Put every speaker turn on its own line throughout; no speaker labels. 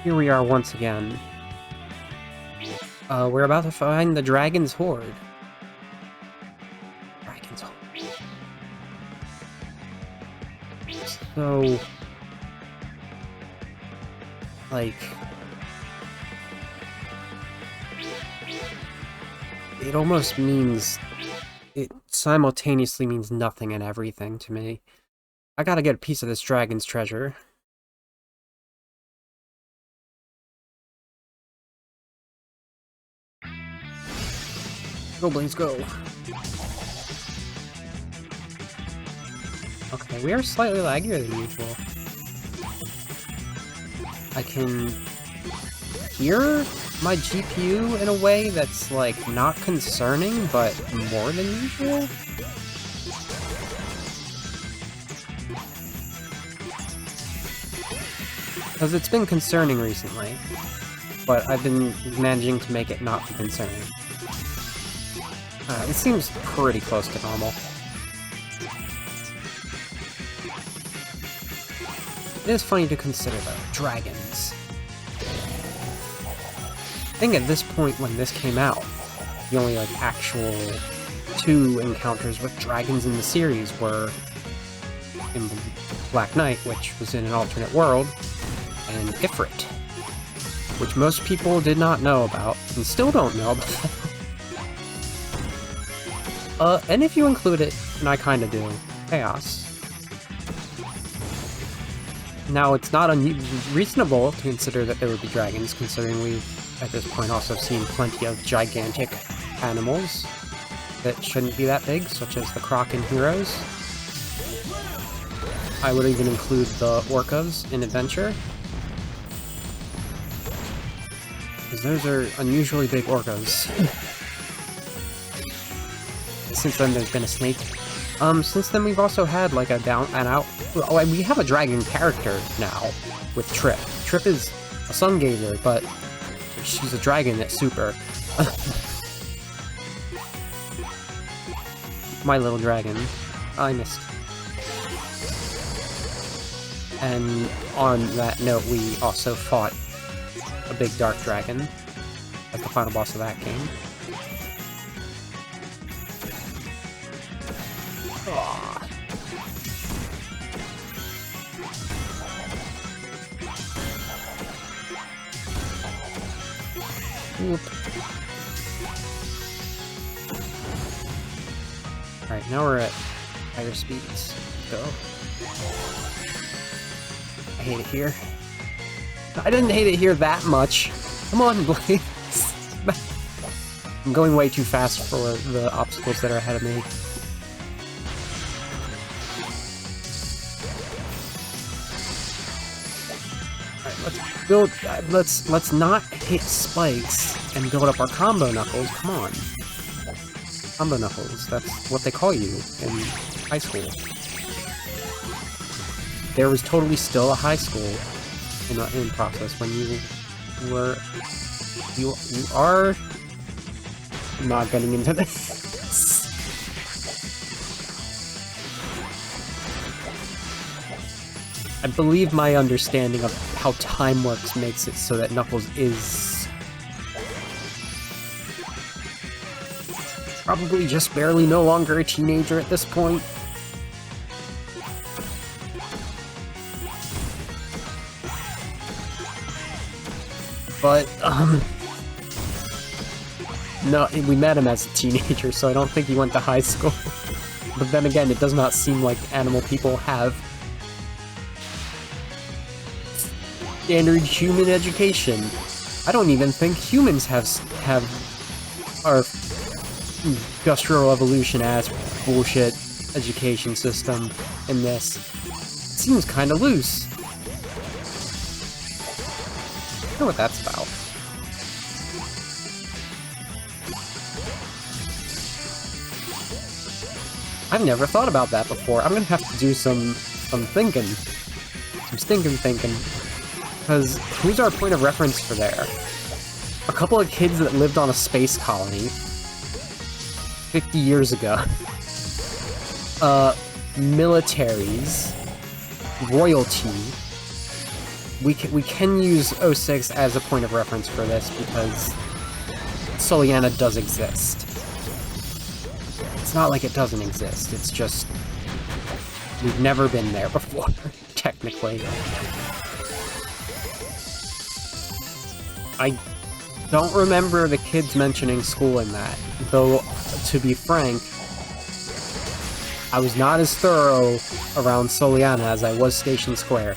Here we are once again. We're about to find the Dragon's Hoard. Dragon's Hoard. So... like... it almost means... it simultaneously means nothing and everything to me. I gotta get a piece of this dragon's treasure. Go, Blaze, go! Okay, we are slightly laggier than usual. I can hear my GPU in a way that's, like, not concerning, but more than usual? Because it's been concerning recently, but I've been managing to make it not be concerning. It seems pretty close to normal. It is funny to consider, though. Dragons. I think at this point when this came out, the only, like, actual 2 encounters with dragons in the series were in Black Knight, which was in an alternate world, and Ifrit, which most people did not know about, and still don't know about. And if you include it, and I kinda do, Chaos. Now, it's not unreasonable to consider that there would be dragons, considering we've, at this point, also seen plenty of gigantic animals that shouldn't be that big, such as the Croc in Heroes. I would even include the Orcas in Adventure, because those are unusually big Orcas. Since then, there's been a snake. Since then, we've also had, like, a oh, and we have a dragon character now, with Trip. Trip is a sun gazer, but she's a dragon at Super. My little dragon. I missed. And on that note, we also fought a big dark dragon as the final boss of that game. Whoop. Alright, now we're at higher speeds. Go. I hate it here. I didn't hate it here that much. Come on, Blaze. I'm going way too fast for the obstacles that are ahead of me. Let's not hit spikes and build up our combo knuckles. Come on. Combo knuckles, that's what they call you in high school. There was totally still a high school in process when you were... You are not getting into this. I believe my understanding of how time works makes it so that Knuckles is... probably just barely no longer a teenager at this point. But, no, we met him as a teenager, so I don't think he went to high school. But then again, it does not seem like animal people have standard human education. I don't even think humans have our industrial evolution ass bullshit education system in this. It seems kinda loose. I know what that's about. I've never thought about that before. I'm gonna have to do some thinking. Some stinking thinking. Because who's our point of reference for there? A couple of kids that lived on a space colony 50 years ago. Militaries, royalty, we can use 06 as a point of reference for this because Soliana does exist. It's not like it doesn't exist, it's just we've never been there before, technically. I don't remember the kids mentioning school in that, though, to be frank, I was not as thorough around Soliana as I was Station Square,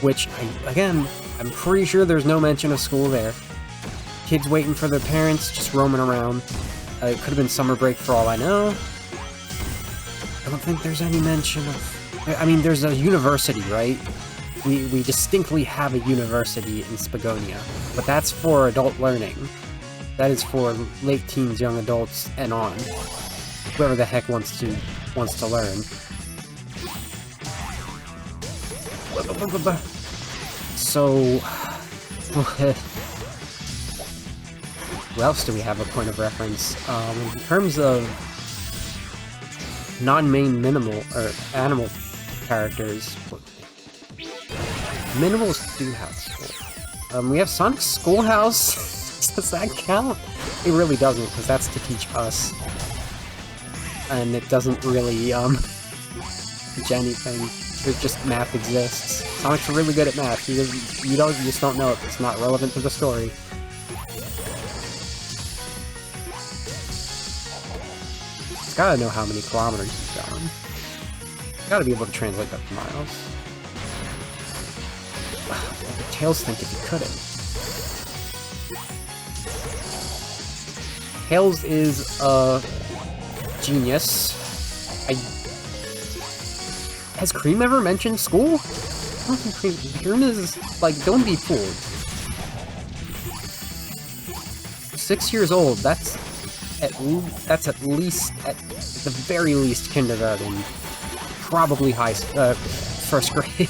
which, again, I'm pretty sure there's no mention of school there. Kids waiting for their parents, just roaming around. It could have been summer break for all I know. I don't think there's any mention of... I mean, there's a university, right? We distinctly have a university in Spagonia, but that's for adult learning. That is for late teens, young adults, and on. Whoever the heck wants to learn. So... what else do we have a point of reference? In terms of non-main minimal or animal characters, Minimals do have school. We have Sonic's Schoolhouse. Does that count? It really doesn't, because that's to teach us. And it doesn't really, teach anything. There's just math exists. Sonic's really good at math. You just don't know it. It's not relevant to the story. He's gotta know how many kilometers he's gone. He's gotta be able to translate that to miles. What would Tails think if he couldn't? Tails is a genius. Has Cream ever mentioned school? I don't think Cream is, like, don't be fooled. 6 years old, that's at least, at the very least, kindergarten. Probably first grade.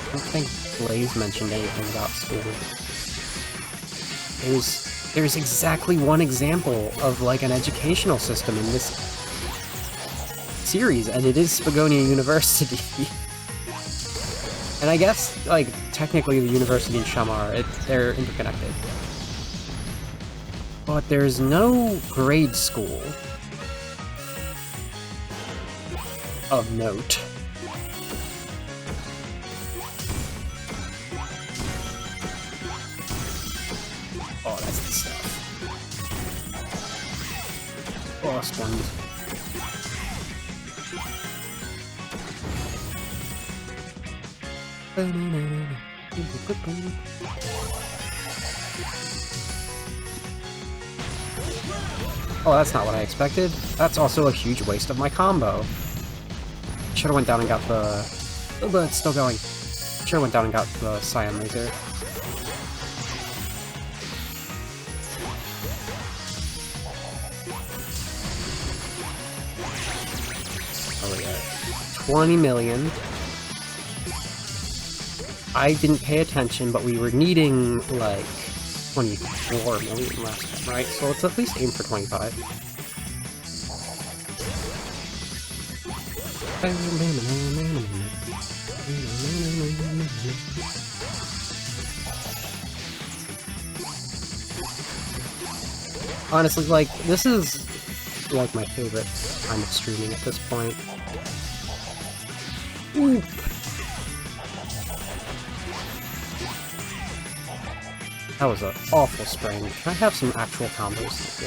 I don't think Blaze mentioned anything about school. There's exactly one example of, like, an educational system in this series, and it is Spagonia University. And I guess, like, technically the university and Shamar, they're interconnected. But there's no grade school of note. Oh, that's the stuff. Boss ones. Oh, that's not what I expected. That's also a huge waste of my combo. Should've went down and got the... Oh, but it's still going. Should've went down and got the Cyan Laser. Oh, yeah. 20 million. I didn't pay attention, but we were needing, like, 24 million last time, right? So let's at least aim for 25. Honestly, like, this is, like, my favorite kind of streaming at this point. Ooh. That was an awful spring. Can I have some actual combos?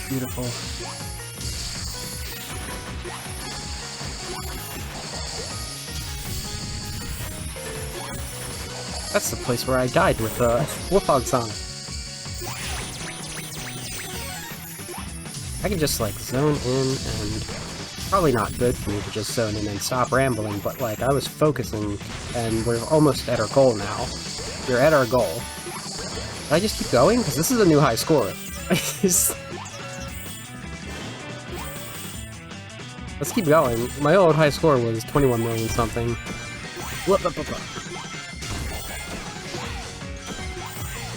Beautiful. That's the place where I died with Wolfhog Sonic. I can just, like, zone in, and probably not good for me to just zone in and stop rambling, but, like, I was focusing, and we're almost at our goal now. We're at our goal. Did I just keep going? Because this is a new high score. Let's keep going. My old high score was 21 million something. Whoop, whoop, whoop, whoop.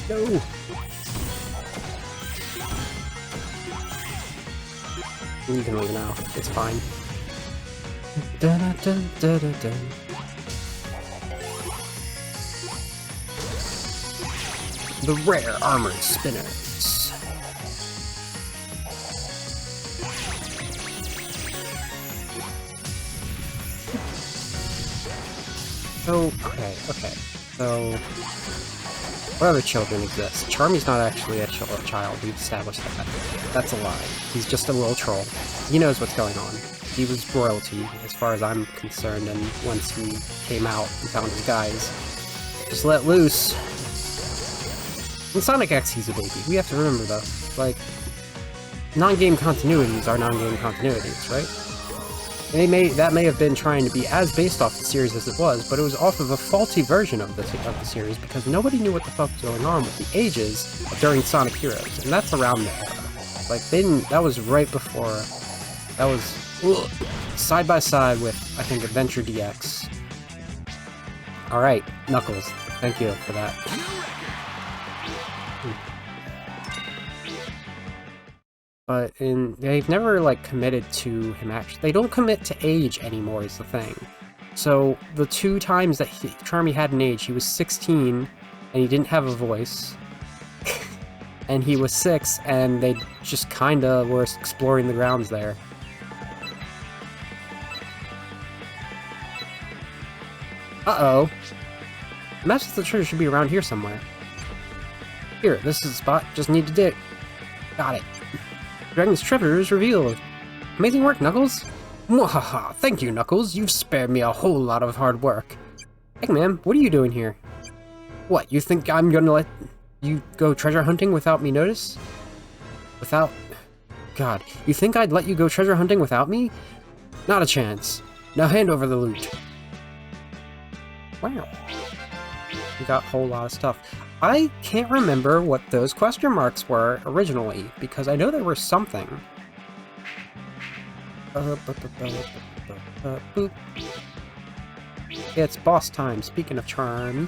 No! You can leave now. It's fine. Dun, dun, dun, dun, dun. The rare armored spinners. Okay. So, what other children exist? Charmy's not actually a child, we've established that. That's a lie. He's just a little troll. He knows what's going on. He was royalty, as far as I'm concerned, and once he came out and found his guys, just let loose. In Sonic X, he's a baby. We have to remember, though, like, non-game continuities are non-game continuities, right? That may have been trying to be as based off the series as it was, but it was off of a faulty version of the series because nobody knew what the fuck was going on with the ages during Sonic Heroes, and that's around there. Like, that was right before, that was side by side with, I think, Adventure DX. Alright, Knuckles, thank you for that. But they've never, like, committed to him actually. They don't commit to age anymore is the thing. So, the 2 times that Charmy had an age, he was 16, and he didn't have a voice. And he was 6, and they just kinda were exploring the grounds there. Uh-oh. Imagine the treasure should be around here somewhere. Here, this is the spot, just need to dig. Got it. Dragon's treasure is revealed. Amazing work, Knuckles! Mwahaha! Thank you, Knuckles. You've spared me a whole lot of hard work. Eggman, what are you doing here? What, you think I'm gonna let you go treasure hunting without me notice? God, you think I'd let you go treasure hunting without me? Not a chance. Now hand over the loot. Wow. We got a whole lot of stuff. I can't remember what those question marks were originally, because I know there were something. Boop. It's boss time, speaking of Charmy.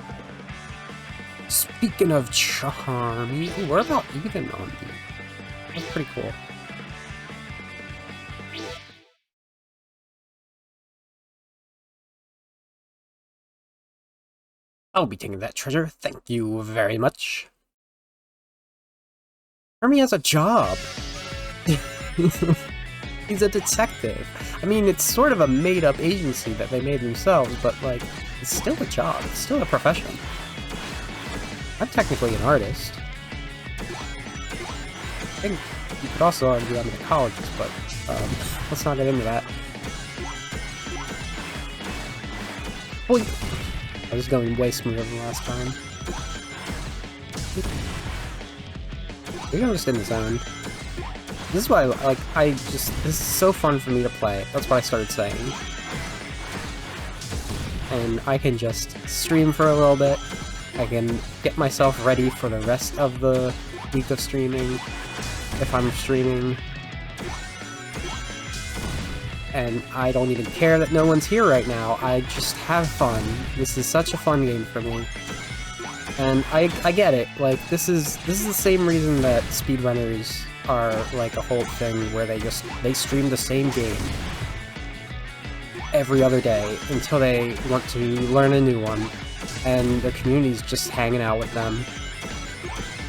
Speaking of Charmy... Ooh, what about Eden on me? That's pretty cool. I'll be taking that treasure, thank you very much. Charmy has a job. He's a detective. I mean, it's sort of a made-up agency that they made themselves, but, like, it's still a job. It's still a profession. I'm technically an artist. I think you could also argue I'm an ecologist, but, let's not get into that. Boy. I was going way smoother than last time. I think I'm just in the zone. This is why, like, this is so fun for me to play. That's what I started saying. And I can just stream for a little bit. I can get myself ready for the rest of the week of streaming, if I'm streaming. And I don't even care that no one's here right now. I just have fun. This is such a fun game for me. And I get it. Like, this is the same reason that speedrunners are like a whole thing where they stream the same game every other day until they want to learn a new one. And their community's just hanging out with them.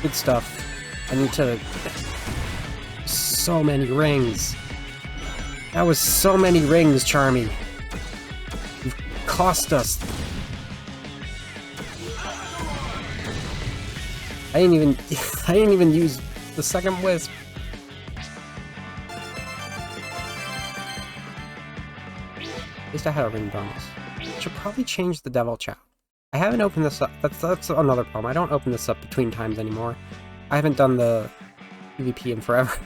Good stuff. I need to... So many rings. That was so many rings, Charmy. You've cost us. I didn't even use the second wisp. At least I had a ring bonus. I should probably change the Devil Chow. I haven't opened this up. That's another problem. I don't open this up between times anymore. I haven't done the PvP in forever.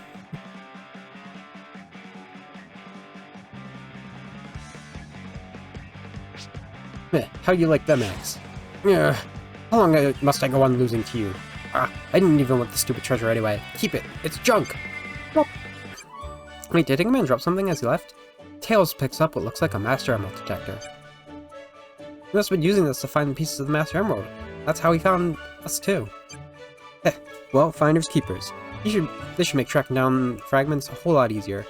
How you like them eggs? Yeah. How long must I go on losing to you? I didn't even want the stupid treasure anyway. Keep it. It's junk. Well, wait, did Eggman drop something as he left? Tails picks up what looks like a Master Emerald detector. He must have been using this to find the pieces of the Master Emerald. That's how he found us too. Heh, well, finders keepers. This should make tracking down fragments a whole lot easier.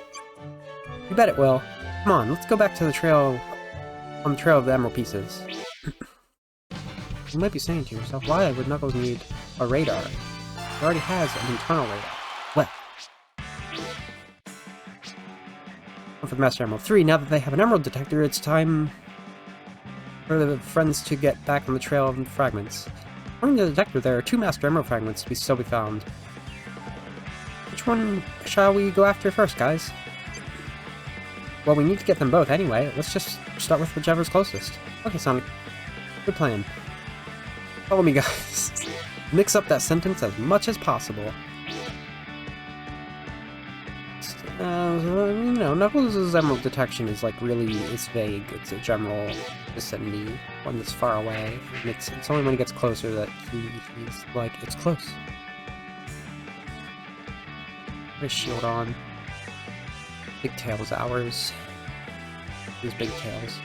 You bet it will. Come on, let's go back to the trail, on the trail of the emerald pieces. You might be saying to yourself, why would Knuckles need a radar? He already has an internal radar. Well, for the Master Emerald 3, now that they have an emerald detector, it's time for the friends to get back on the trail of the fragments. According to the detector, there are 2 Master Emerald fragments to still be found. Which one shall we go after first, guys? Well, we need to get them both anyway. Let's just start with whichever's closest. Okay, Sonic. Good plan. Follow me, guys. Mix up that sentence as much as possible. You know, Knuckles' emerald detection is like really, it's vague. It's a general vicinity, one that's far away. And it's only when he gets closer that he's like, it's close. Put his shield on. Big Tails ours. These big tails.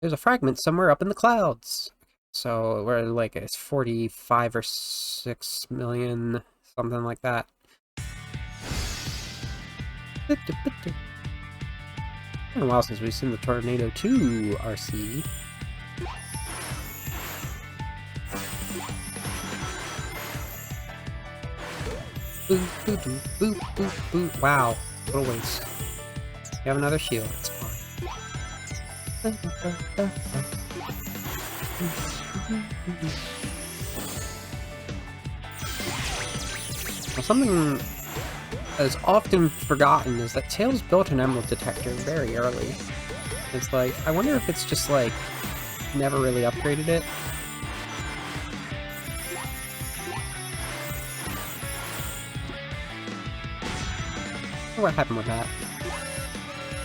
There's a fragment somewhere up in the clouds. So we're like, it's 45 or 6 million, something like that. It's been a while since we've seen the Tornado 2 RC. Boop, boop, boop, boop, boop, boop. Wow, what a waste. You have another shield, it's fine. Well, something that is often forgotten is that Tails built an emerald detector very early. It's like, I wonder if it's just like, never really upgraded it. What happened with that?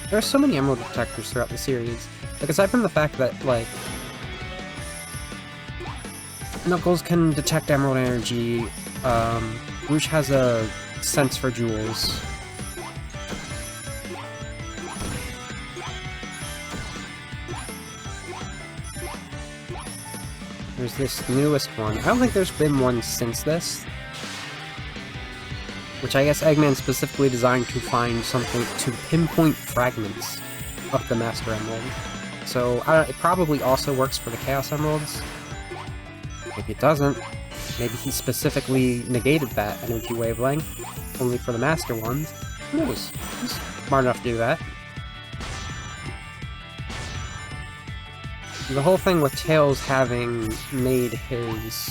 There are so many emerald detectors throughout the series. Like, aside from the fact that, like, Knuckles can detect emerald energy, Rouge has a sense for jewels. There's this newest one. I don't think there's been one since this. Which I guess Eggman specifically designed to find something to pinpoint fragments of the Master Emerald. So it probably also works for the Chaos Emeralds. Maybe it doesn't. Maybe he specifically negated that energy wavelength only for the Master ones. Who knows? He's smart enough to do that. The whole thing with Tails having made his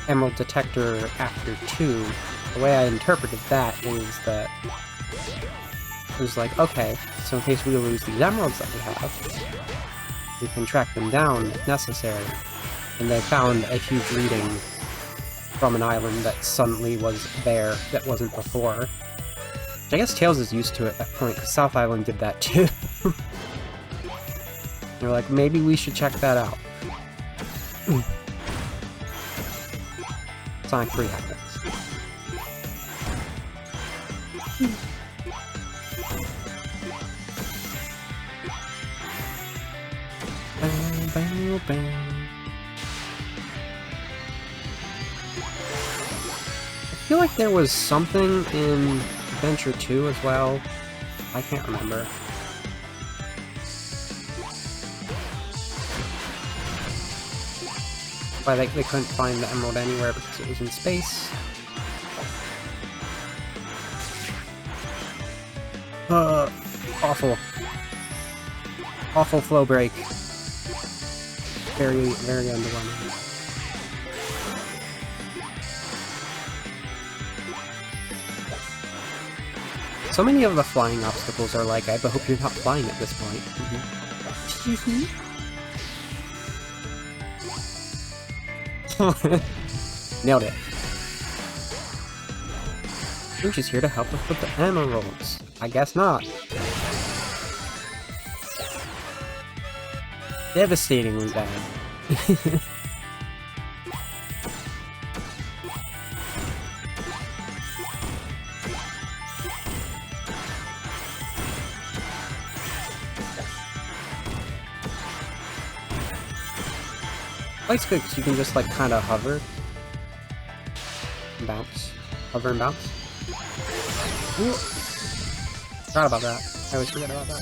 Emerald Detector after 2, the way I interpreted that is that it was like, okay, so in case we lose these emeralds that we have, we can track them down if necessary. And they found a huge reading from an island that suddenly was there that wasn't before. Which I guess Tails is used to it at that point, because South Island did that too. They're like, maybe we should check that out. Sonic 3 happens. Bang, bang, bang. I feel like there was something in Adventure 2 as well. I can't remember. Why they couldn't find the emerald anywhere because it was in space. Awful. Awful flow break. Very, very underwhelming. So many of the flying obstacles are like, I hope you're not flying at this point. Nailed it. Rouge is here to help us with the emeralds. I guess not. Devastatingly bad. Light's good because you can just like kind of hover, and bounce, hover and bounce. Ooh. Forgot about that. I always forget about that.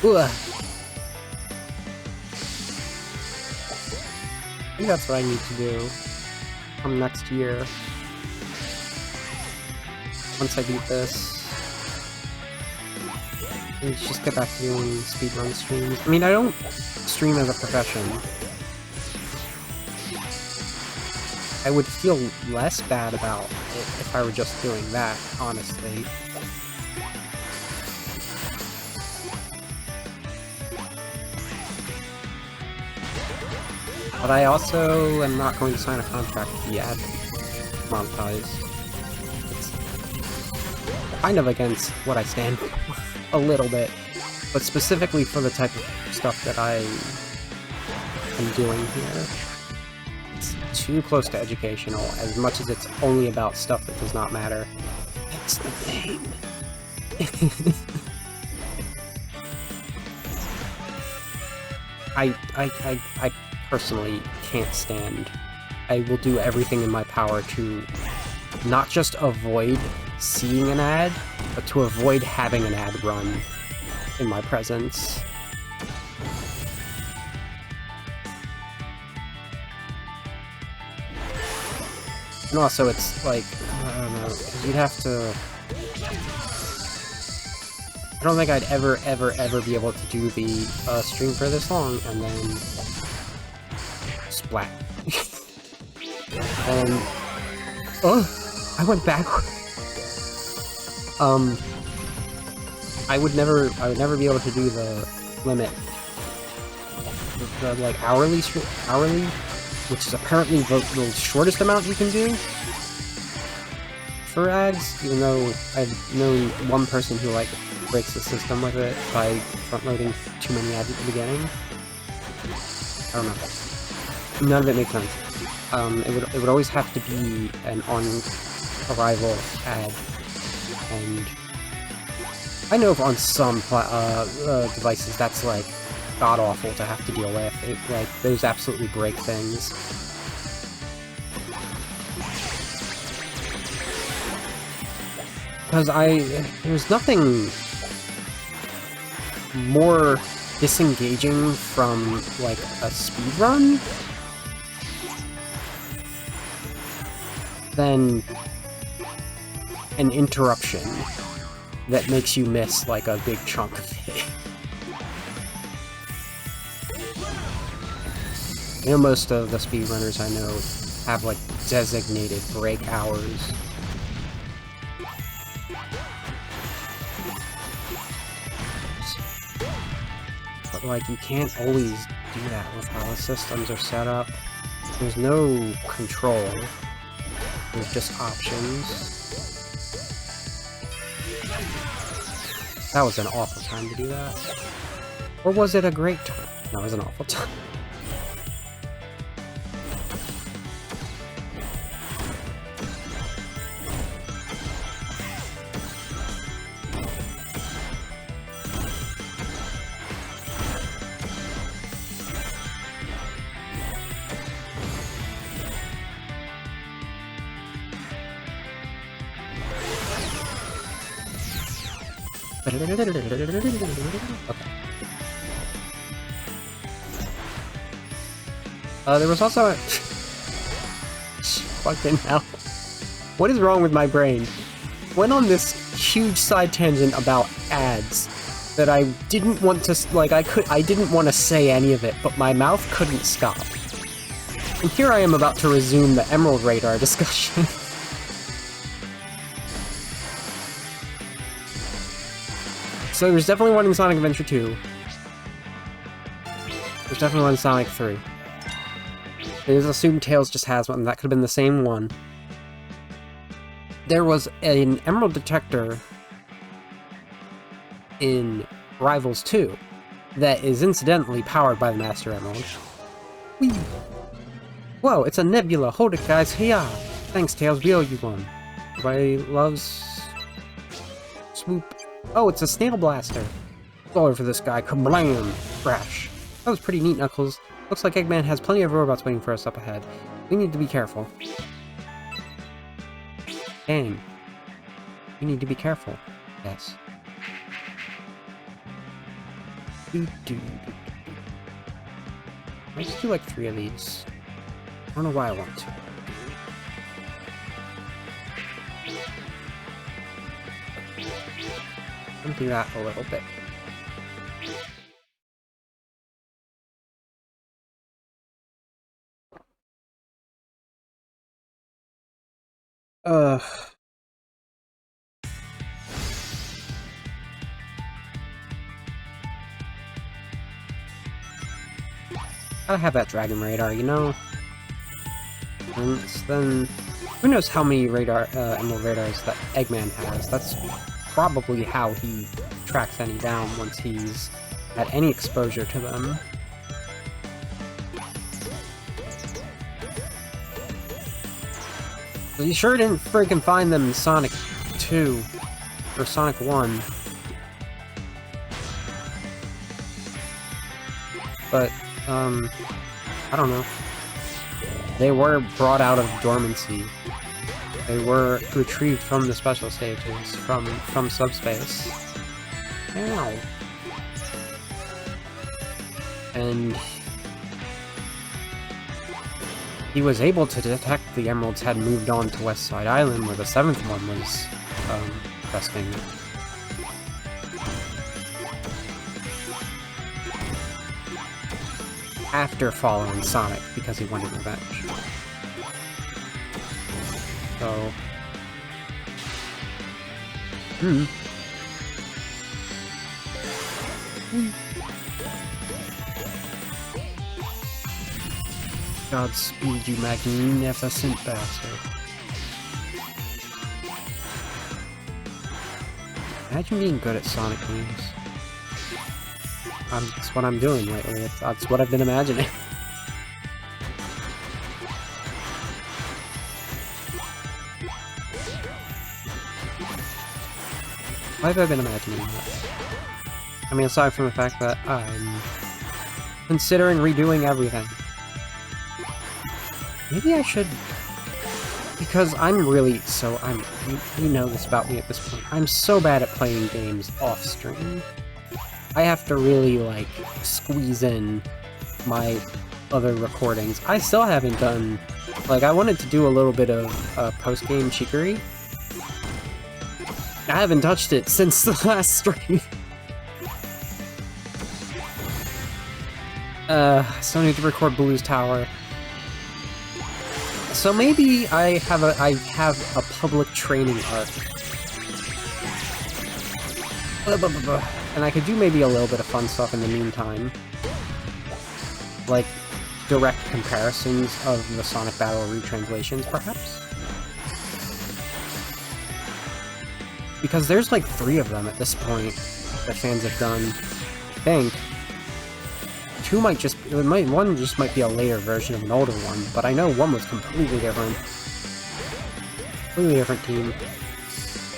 Ooh. I think that's what I need to do come next year. Once I beat this, let's just get back to doing speedrun streams. I mean, I don't stream as a profession. I would feel less bad about it if I were just doing that, honestly. But I also am not going to sign a contract with the ad monetize. It's kind of against what I stand for, a little bit. But specifically for the type of stuff that I am doing here. It's too close to educational, as much as it's only about stuff that does not matter. It's the game. I personally can't stand. I will do everything in my power to not just avoid seeing an ad, but to avoid having an ad run in my presence. And also it's like, I don't know, 'cause you'd have to... I don't think I'd ever be able to do the stream for this long, and then... splat. And... oh! I went backward! I would never be able to do the limit. The like, hourly, which is apparently the shortest amount you can do for ads, even though I've known one person who, like, breaks the system with it by front-loading too many ads at the beginning. I don't know. None of it makes sense. It would always have to be an on-arrival ad, and I know on some devices that's, like, god-awful to have to deal with. Like, those absolutely break things. Because there's nothing more disengaging from, like, a speedrun than an interruption that makes you miss, like, a big chunk of it. You know, most of the speedrunners I know have, like, designated break hours. But, like, you can't always do that with how the systems are set up. There's no control. There's just options. That was an awful time to do that. Or was it a great time? No, it was an awful time. Okay. There was also a... fucking hell. What is wrong with my brain? Went on this huge side tangent about ads that I didn't want to, like, I didn't want to say any of it, but my mouth couldn't stop. And here I am about to resume the Emerald Radar discussion. So there's definitely one in Sonic Adventure 2. There's definitely one in Sonic 3. There's assumed Tails just has one, that could have been the same one. There was an Emerald Detector in Rivals 2 that is incidentally powered by the Master Emerald. Whee! Whoa, it's a nebula! Hold it, guys! Hiya! Thanks, Tails. We owe you one. Everybody loves... Swoop. Oh, it's a snail blaster. Go over this guy. Kablam! Crash. That was pretty neat, Knuckles. Looks like Eggman has plenty of robots waiting for us up ahead. We need to be careful. Dang. We need to be careful. Yes. Let's do like 3 of these. I don't know why I want to. I'll do that a little bit. Gotta have that Dragon Radar, you know? And then, who knows how many radar, Emerald Radars that Eggman has? That's probably how he tracks any down once he's had any exposure to them. But you sure didn't freaking find them in Sonic 2 or Sonic 1. But, I don't know. They were brought out of dormancy. They were retrieved from the special stages, from subspace. Ow. And he was able to detect the emeralds had moved on to West Side Island, where the 7th one was, resting. After following Sonic, because he wanted revenge. So... Godspeed, you magnificent bastard. Imagine being good at Sonic games. That's what I'm doing lately. That's what I've been imagining. Why have I been imagining that? I mean, aside from the fact that I'm considering redoing everything. Maybe I should... Because I'm really so... You know this about me at this point. I'm so bad at playing games off-stream. I have to really, like, squeeze in my other recordings. I still haven't done... Like, I wanted to do a little bit of post-game chicory. I haven't touched it since the last stream. Still need to record Blues Tower. So maybe I have a public training arc. And I could do maybe a little bit of fun stuff in the meantime. Like, direct comparisons of the Sonic Battle retranslations, perhaps? Because there's like 3 of them at this point that fans have done. I think. 2 might just... one just might be a later version of an older one, but I know 1 was completely different. Completely different team.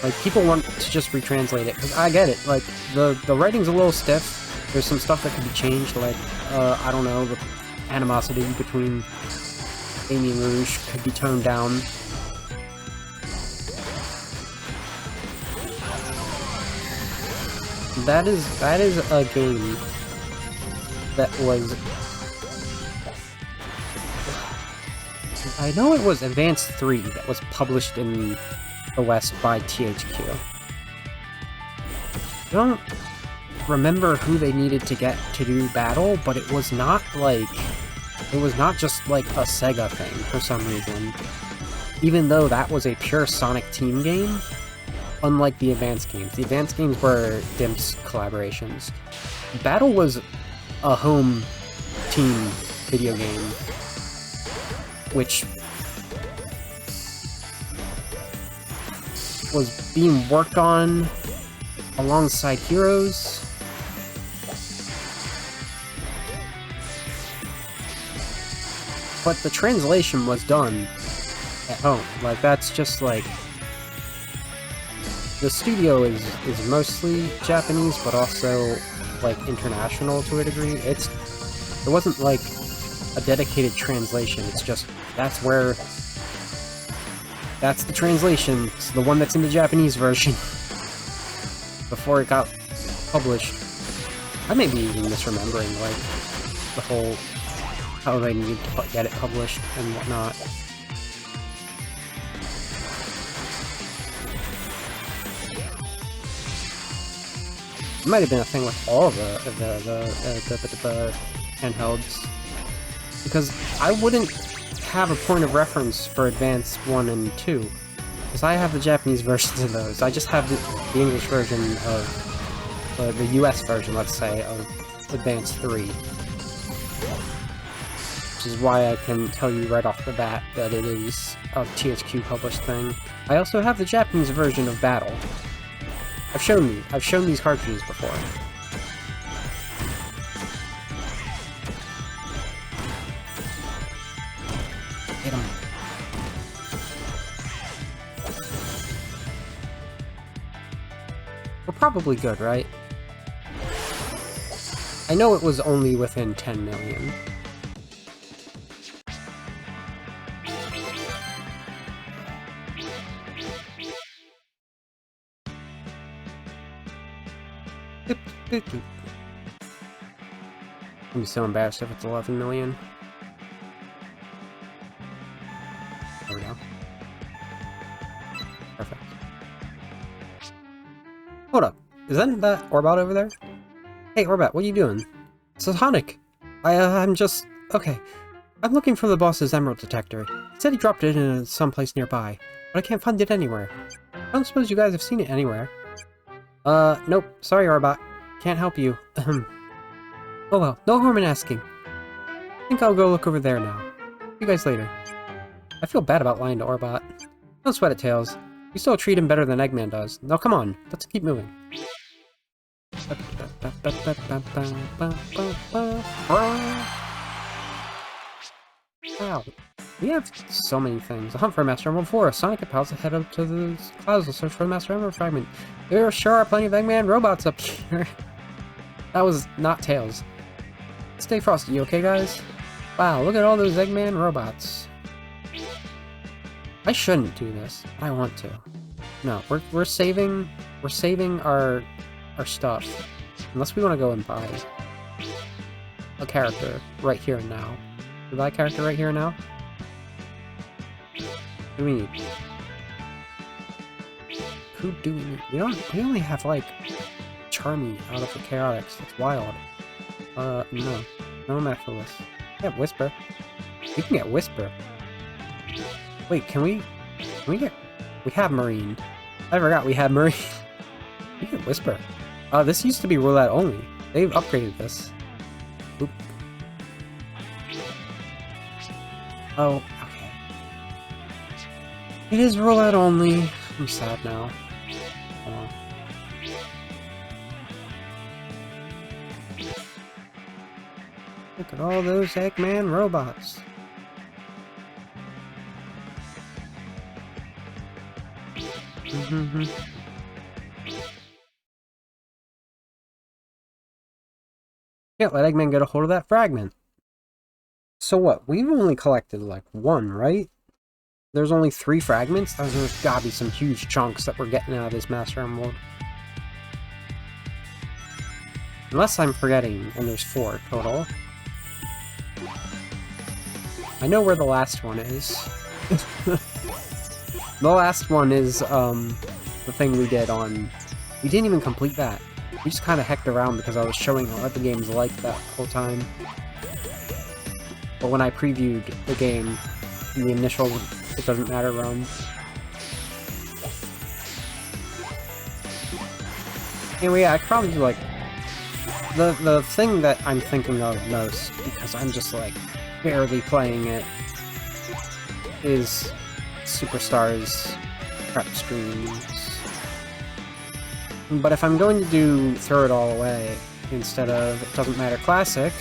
Like, people want to just retranslate it, because I get it, like, the writing's a little stiff, there's some stuff that could be changed, like, I don't know, the animosity between Amy and Rouge could be toned down. That is a game that was... I know it was Advance 3 that was published in the West by THQ. I don't remember who they needed to get to do Battle, but it was not like... It was not just like a Sega thing for some reason. Even though that was a pure Sonic Team game, unlike the Advance games. The Advance games were DIMPS collaborations. Battle was a home team video game, which was being worked on alongside Heroes. But the translation was done at home. Like, that's just like... The studio is mostly Japanese, but also, like, international to a degree. It wasn't, like, a dedicated translation. It's just, that's the translation. It's the one that's in the Japanese version. Before it got published. I may be even misremembering, like, the whole... how they need to get it published and whatnot. It might have been a thing with all of the handhelds. Because I wouldn't have a point of reference for Advance 1 and 2. Because I have the Japanese versions of those. I just have the English version of... the US version, let's say, of Advance 3. Which is why I can tell you right off the bat that it is a THQ published thing. I also have the Japanese version of Battle. I've shown these cartridges before. Hit 'em. We're probably good, right? I know it was only within 10 million. I'm so embarrassed if it's 11 million. There we go. Perfect. Hold up. Isn't that Orbot over there? Hey, Orbot, what are you doing? It's Sonic! I'm just... Okay. I'm looking for the boss's emerald detector. He said he dropped it in someplace nearby, but I can't find it anywhere. I don't suppose you guys have seen it anywhere. Nope. Sorry, Orbot. Can't help you. Oh well, no harm in asking. I think I'll go look over there now. See you guys later. I feel bad about lying to Orbot. Don't sweat it, Tails. You still treat him better than Eggman does. Now come on, let's keep moving. Wow. We have so many things. A hunt for a Master Emerald 4. Sonic and pals head up to the clouds to search for the Master Emerald fragment. There sure are plenty of Eggman robots up here. That was not Tails. Stay frosty, you okay, guys? Wow, look at all those Eggman robots. I shouldn't do this, but I want to. No, we're saving our stuff. Unless we want to go and buy a character right here and now. We buy a character right here and now? What do we need? Who do we need? We only have like Charmy out of the Chaotix. That's wild. No. No Mephiles. Yeah, Whisper. We can get Whisper. Wait, can we get... We have Marine. I forgot we had Marine. We can Whisper. This used to be roulette only. They've upgraded this. Oop. Oh, okay. It is roulette only. I'm sad now. Look at all those Eggman robots. Can't let Eggman get a hold of that fragment. So what? We've only collected like one, right? There's only 3 fragments? There's gotta be some huge chunks that we're getting out of this Master Emerald. Unless I'm forgetting, and there's 4 total. I know where the last one is. The last one is, the thing we did on... We didn't even complete that. We just kind of hecked around because I was showing what the game's like that whole time. But when I previewed the game, in the initial It Doesn't Matter run... Anyway, I could probably do, like... The thing that I'm thinking of most, because I'm just, like, barely playing it, is Superstars prep streams. But if I'm going to do Throw It All Away instead of It Doesn't Matter Classic,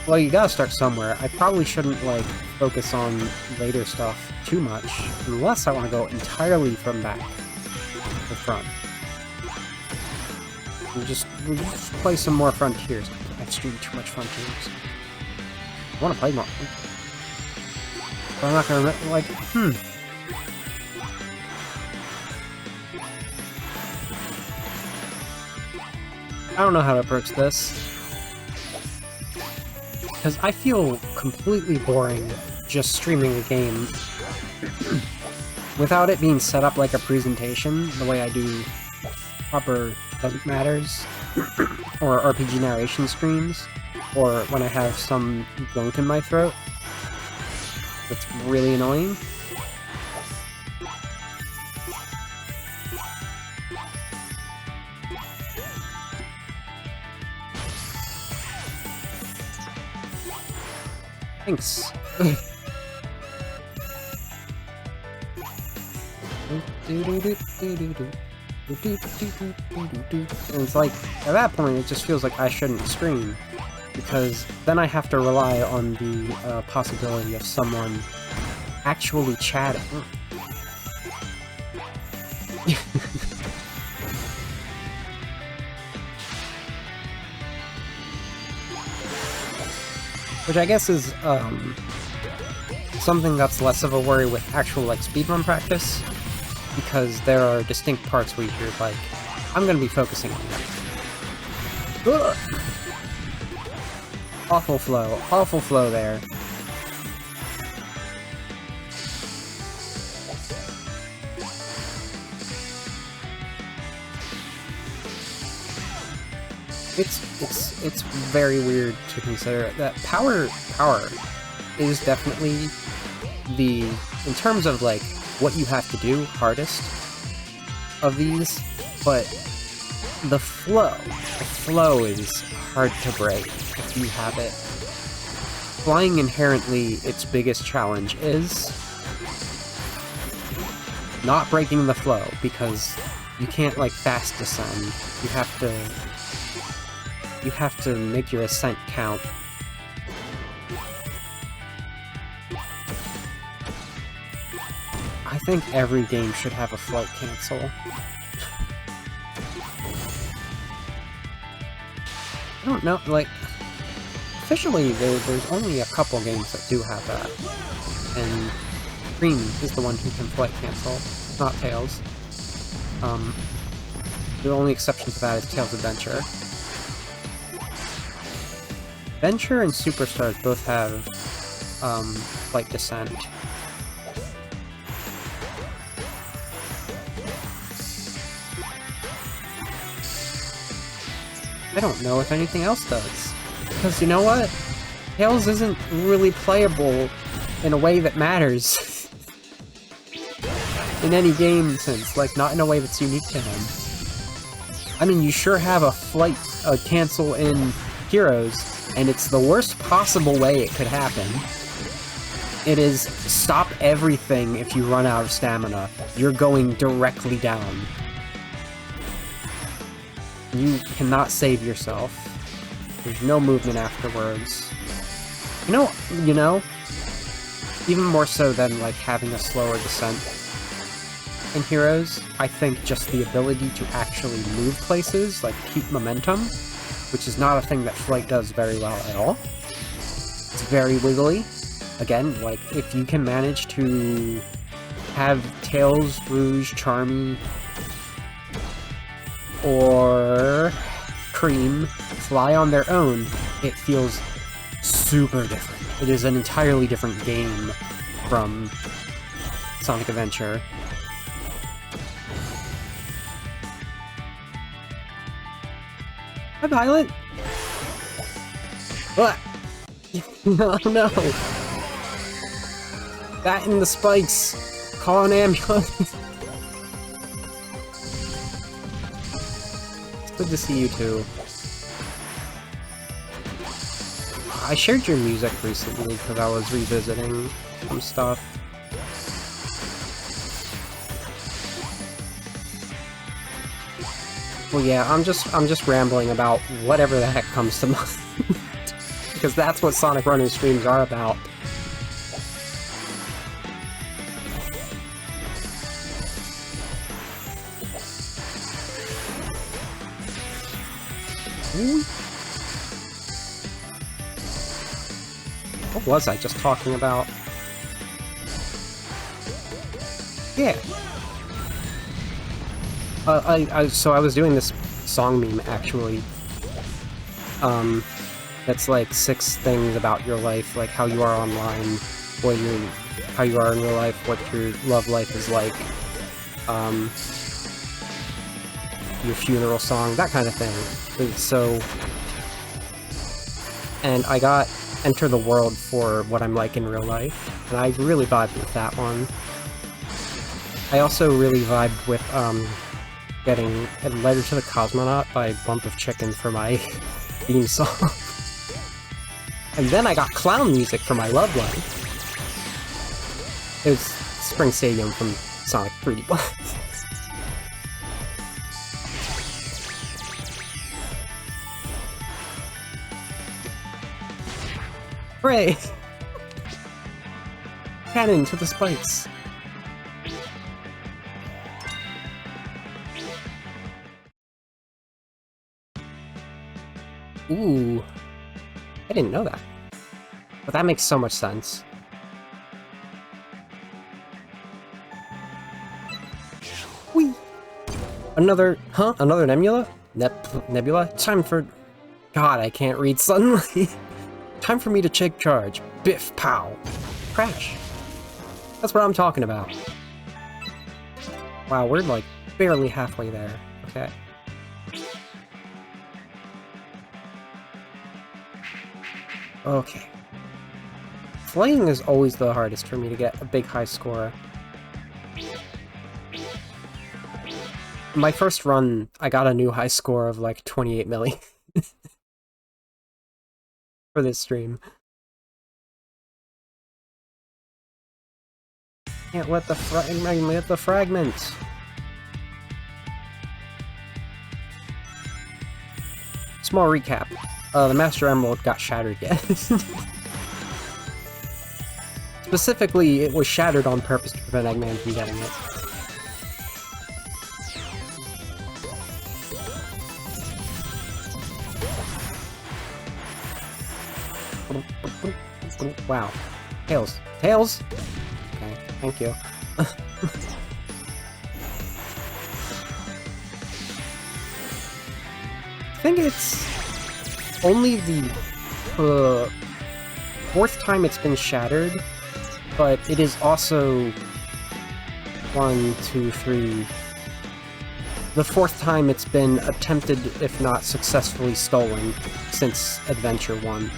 Well, you gotta start somewhere. I probably shouldn't, like, focus on later stuff too much, unless I want to go entirely from back to front. We'll just play some more Frontiers. I've streamed too much Frontiers. I want to play more. But I'm not gonna, like, I don't know how to approach this. Because I feel completely boring just streaming a game without it being set up like a presentation, the way I do proper Doesn't Matters, or RPG narration streams, or when I have some gunk in my throat. That's really annoying. Thanks. And it's like, at that point, it just feels like I shouldn't stream, because then I have to rely on the possibility of someone actually chatting. Which I guess is something that's less of a worry with actual like speedrun practice, because there are distinct parts where you're like, I'm gonna be focusing on that. Ugh. Awful flow there. It's very weird to consider that power is definitely the, in terms of like what you have to do, hardest of these, but the flow is hard to break if you have it. Flying inherently, its biggest challenge is not breaking the flow, because you can't like fast descend. You have to make your ascent count. I think every game should have a flight cancel. I don't know, like, officially there's only a couple games that do have that, and Cream is the one who can flight cancel, not Tails. The only exception to that is Tails Adventure. Venture and Superstars both have flight descent. I don't know if anything else does. Because you know what? Tails isn't really playable in a way that matters. In any game sense, like, not in a way that's unique to him. I mean, you sure have a flight cancel in Heroes, and it's the worst possible way it could happen. It is stop everything if you run out of stamina. You're going directly down. You cannot save yourself. There's no movement afterwards. You know, even more so than like having a slower descent in Heroes, I think just the ability to actually move places, like keep momentum, which is not a thing that Flight does very well at all. It's very wiggly. Again, like, if you can manage to have Tails, Rouge, Charmy, or Cream fly on their own, it feels super different. It is an entirely different game from Sonic Adventure. Hi, Violet! What? Oh no! That and the spikes! Call an ambulance! It's good to see you too. I shared your music recently because I was revisiting some stuff. Well, yeah, I'm just rambling about whatever the heck comes to mind. because that's what Sonic Runner streams are about. What was I just talking about? Yeah. So I was doing this song meme, actually. That's like 6 things about your life, like how you are online, how you are in real life, what your love life is like, your funeral song, that kind of thing. So, and I got Enter the World for what I'm like in real life, and I really vibed with that one. I also really vibed with, getting a Letter to the Cosmonaut by Bump of Chicken for my theme song. And then I got clown music for my love life. It was Spring Stadium from Sonic 3D Blast. Hooray! Cannon to the spikes. Ooh. I didn't know that. But that makes so much sense. Whee! Another Nebula? Nebula? Time for... God, I can't read suddenly. Time for me to take charge. Biff, pow. Crash. That's what I'm talking about. Wow, we're like barely halfway there. Okay. Okay. Flying is always the hardest for me to get a big high score. My first run, I got a new high score of like 28 million. For this stream. Can't let the fragment. Small recap. The Master Emerald got shattered yet. Specifically, it was shattered on purpose to prevent Eggman from getting it. Wow. Tails. Tails? Okay, thank you. I think it's only the 4th time it's been shattered, but it is also 1, 2, 3... the 4th time it's been attempted, if not successfully stolen, since Adventure 1.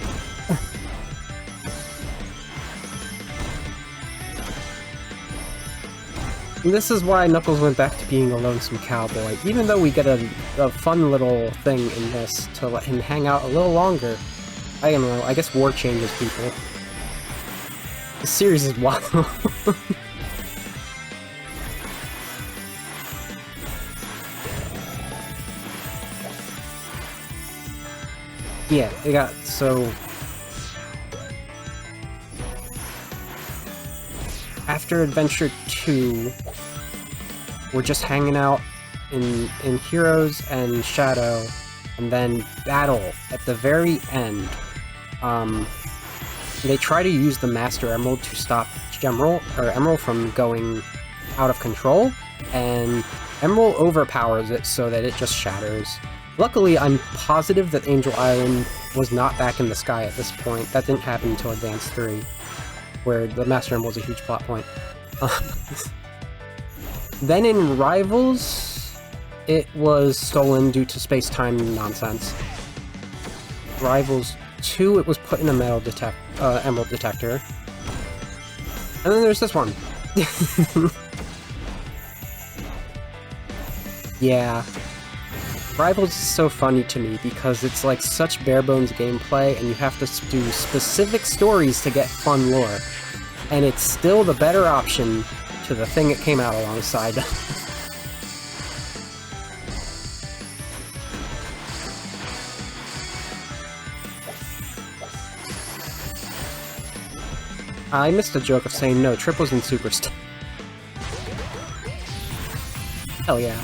And this is why Knuckles went back to being a lonesome cowboy. Even though we get a fun little thing in this to let him hang out a little longer, I don't know, I guess war changes people. The series is wild. Yeah, it got so... After Adventure 2, we're just hanging out in Heroes and Shadow, and then Battle at the very end. They try to use the Master Emerald to stop Emerald from going out of control, and Emerald overpowers it so that it just shatters. Luckily, I'm positive that Angel Island was not back in the sky at this point. That didn't happen until Advance 3. Where the Master Emerald was a huge plot point. Then in Rivals, it was stolen due to space-time nonsense. Rivals 2, it was put in a emerald detector. And then there's this one. Yeah. Rivals is so funny to me because it's like such bare-bones gameplay and you have to do specific stories to get fun lore. And it's still the better option to the thing it came out alongside. I missed a joke of saying no, triples and super state. Hell yeah.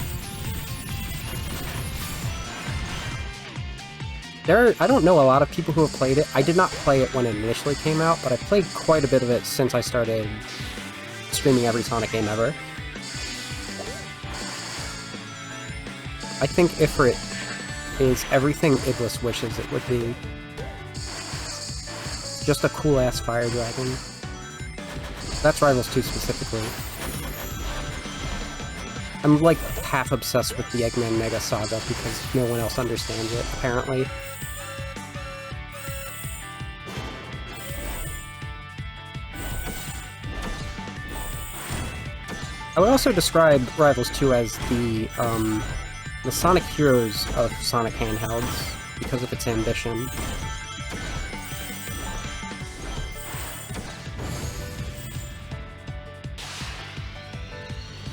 I don't know a lot of people who have played it. I did not play it when it initially came out, but I played quite a bit of it since I started streaming every Sonic game ever. I think Ifrit is everything Iblis wishes it would be. Just a cool-ass fire dragon. That's Rivals 2 specifically. I'm like half obsessed with the Eggman Mega Saga because no one else understands it, apparently. I would also describe Rivals 2 as the Sonic Heroes of Sonic handhelds, because of its ambition.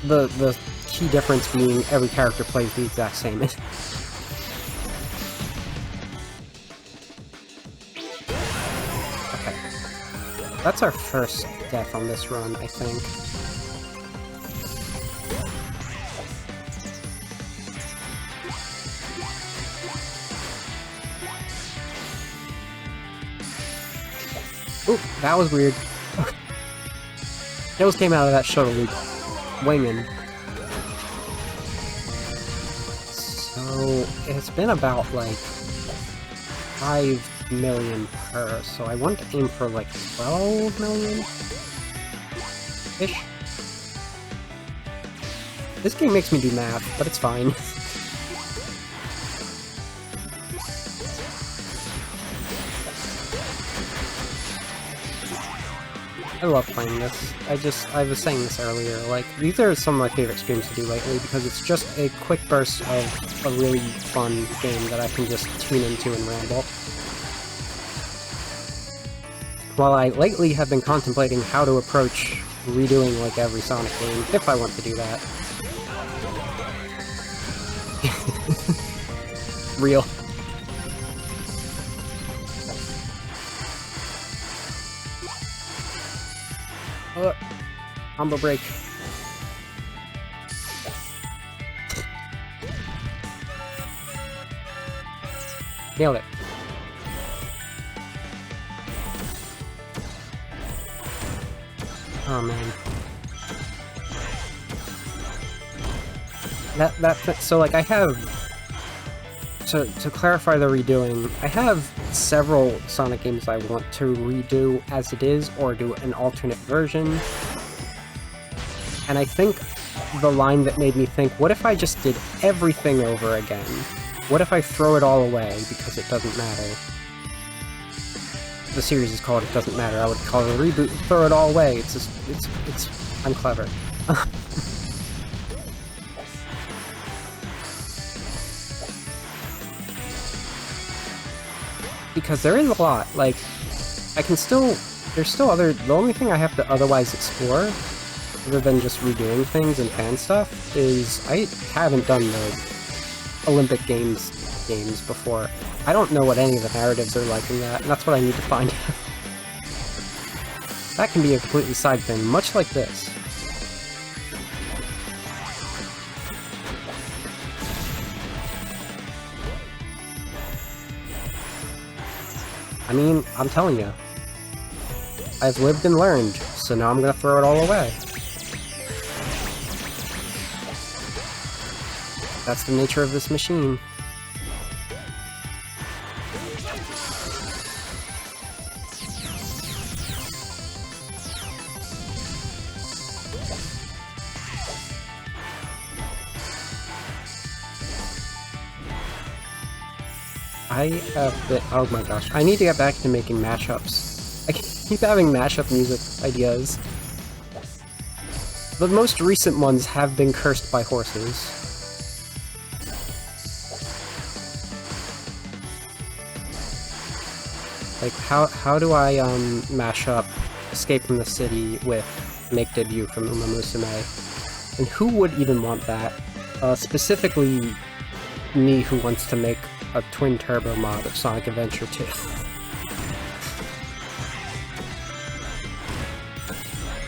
The key difference being every character plays the exact same. Okay. That's our first death on this run, I think. Ooh, that was weird. It came out of that shuttle loop. Winging. So, it's been about, like, 5 million per, so I want to aim for, like, 12 million-ish? This game makes me do math, but it's fine. I love playing this. I was saying this earlier, like, these are some of my favorite streams to do lately because it's just a quick burst of a really fun game that I can just tune into and ramble. While I lately have been contemplating how to approach redoing, like, every Sonic game, if I want to do that. Real. Combo break. Nailed it. Oh man. So like I have, to clarify the redoing, I have several Sonic games I want to redo as it is, or do an alternate version. And I think the line that made me think, what if I just did everything over again? What if I throw it all away because it doesn't matter? The series is called It Doesn't Matter. I would call it a reboot, throw it all away. It's just, I'm clever. Because there is a lot, like, there's still the only thing I have to otherwise explore, other than just redoing things and fan stuff, is I haven't done the Olympic games before. I don't know what any of the narratives are like in that, and that's what I need to find out. That can be a completely side thing, much like this. I mean, I'm telling you. I've lived and learned, so now I'm gonna throw it all away. That's the nature of this machine. Oh my gosh, I need to get back to making mashups. I keep having mashup music ideas. The most recent ones have been cursed by horses. Like, how do I, mash up Escape from the City with Make Debut from Uma Musume? And who would even want that? Specifically, me who wants to make a twin turbo mod of Sonic Adventure 2.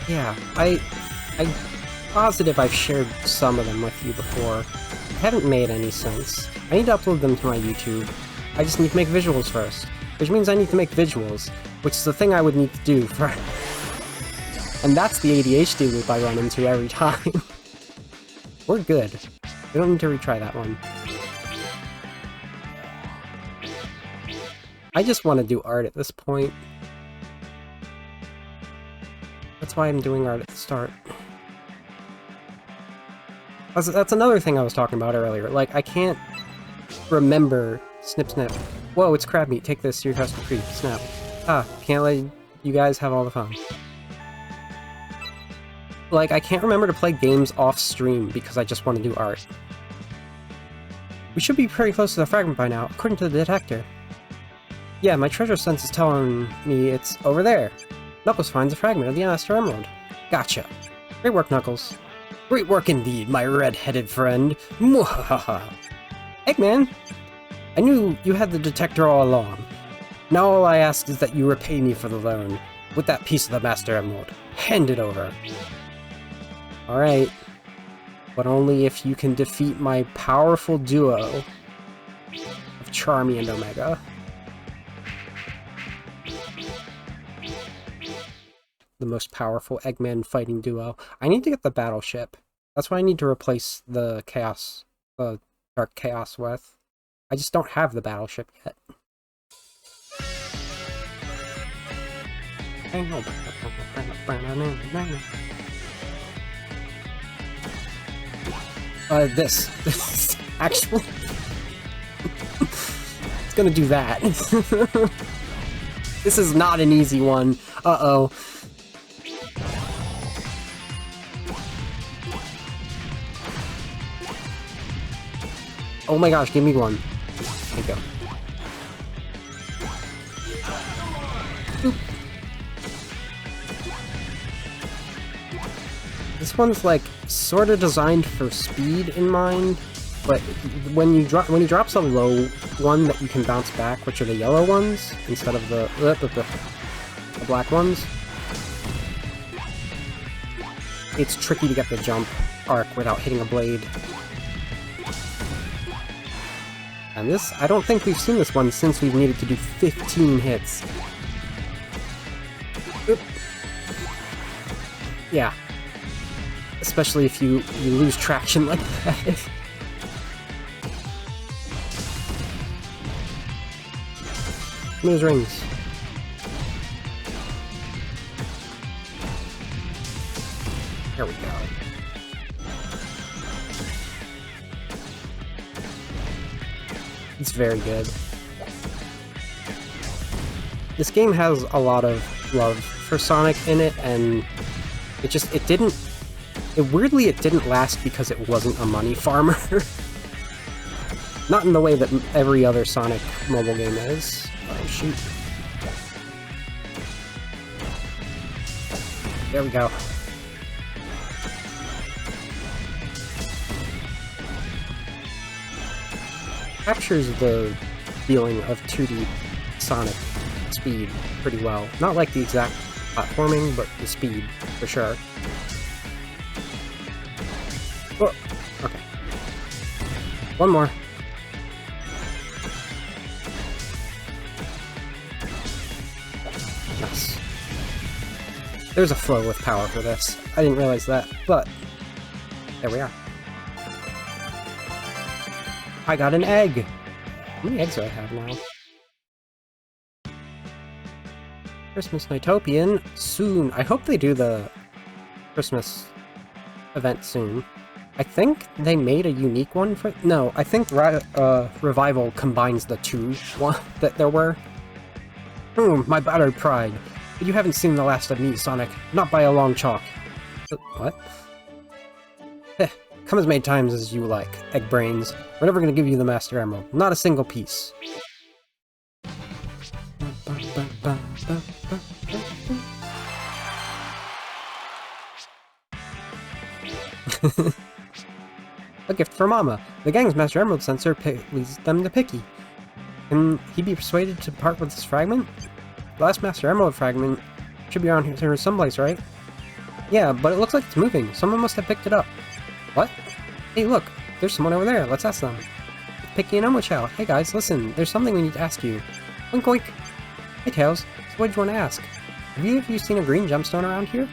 Yeah, I'm positive I've shared some of them with you before. They haven't made any sense. I need to upload them to my YouTube. I just need to make visuals first. Which means I need to make visuals, which is the thing I would need to do for... And that's the ADHD loop I run into every time. We're good. We don't need to retry that one. I just want to do art at this point. That's why I'm doing art at the start. That's another thing I was talking about earlier. Like, I can't remember... Snip, snip. Whoa, it's crab meat. Take this to your custom creep. Snap. Ah, can't let you guys have all the fun. Like, I can't remember to play games off-stream because I just want to do art. We should be pretty close to the fragment by now, according to the detector. Yeah, my treasure sense is telling me it's over there. Knuckles finds a fragment of the Master Emerald. Gotcha. Great work, Knuckles. Great work indeed, my red-headed friend. Mwahaha. Eggman! I knew you had the detector all along. Now all I ask is that you repay me for the loan, with that piece of the Master Emerald. Hand it over. Alright. But only if you can defeat my powerful duo of Charmy and Omega. The most powerful Eggman fighting duo. I need to get the battleship. That's what I need to replace the Chaos, the Dark Chaos with. I just don't have the battleship yet. This. Actually... it's gonna do that. This is not an easy one. Uh-oh. Oh my gosh, give me one. There you go. Boop. This one's like sort of designed for speed in mind, but when he drops a low one that you can bounce back, which are the yellow ones instead of the black ones, it's tricky to get the jump arc without hitting a blade. And this, I don't think we've seen this one since we've needed to do 15 hits. Oop. Yeah. Especially if you lose traction like that. Give me those rings. There we go. It's very good. This game has a lot of love for Sonic in it, and weirdly it didn't last because it wasn't a money farmer. Not in the way that every other Sonic mobile game is. Oh shoot. There we go. Captures the feeling of 2D Sonic speed pretty well. Not like the exact platforming, but the speed, for sure. Oh, okay. One more. Nice. There's a flow with power for this. I didn't realize that, but there we are. I got an egg! How many eggs do I have now? Christmas Nighttopian soon. I hope they do the Christmas event soon. I think they made a unique one for... No, I think Revival combines the two that there were. My battered pride. But you haven't seen the last of me, Sonic. Not by a long chalk. What? Come as many times as you like, egg brains. We're never gonna give you the Master Emerald. Not a single piece. A gift for Mama. The gang's Master Emerald sensor leads them to Picky. Can he be persuaded to part with this fragment? The last Master Emerald fragment should be around here someplace, right? Yeah, but it looks like it's moving. Someone must have picked it up. What? Hey, look! There's someone over there. Let's ask them. It's Picky and Omochow. Hey guys, listen. There's something we need to ask you. Oink oink. Hey Tails. So what did you want to ask? Have either of you seen a green gemstone around here?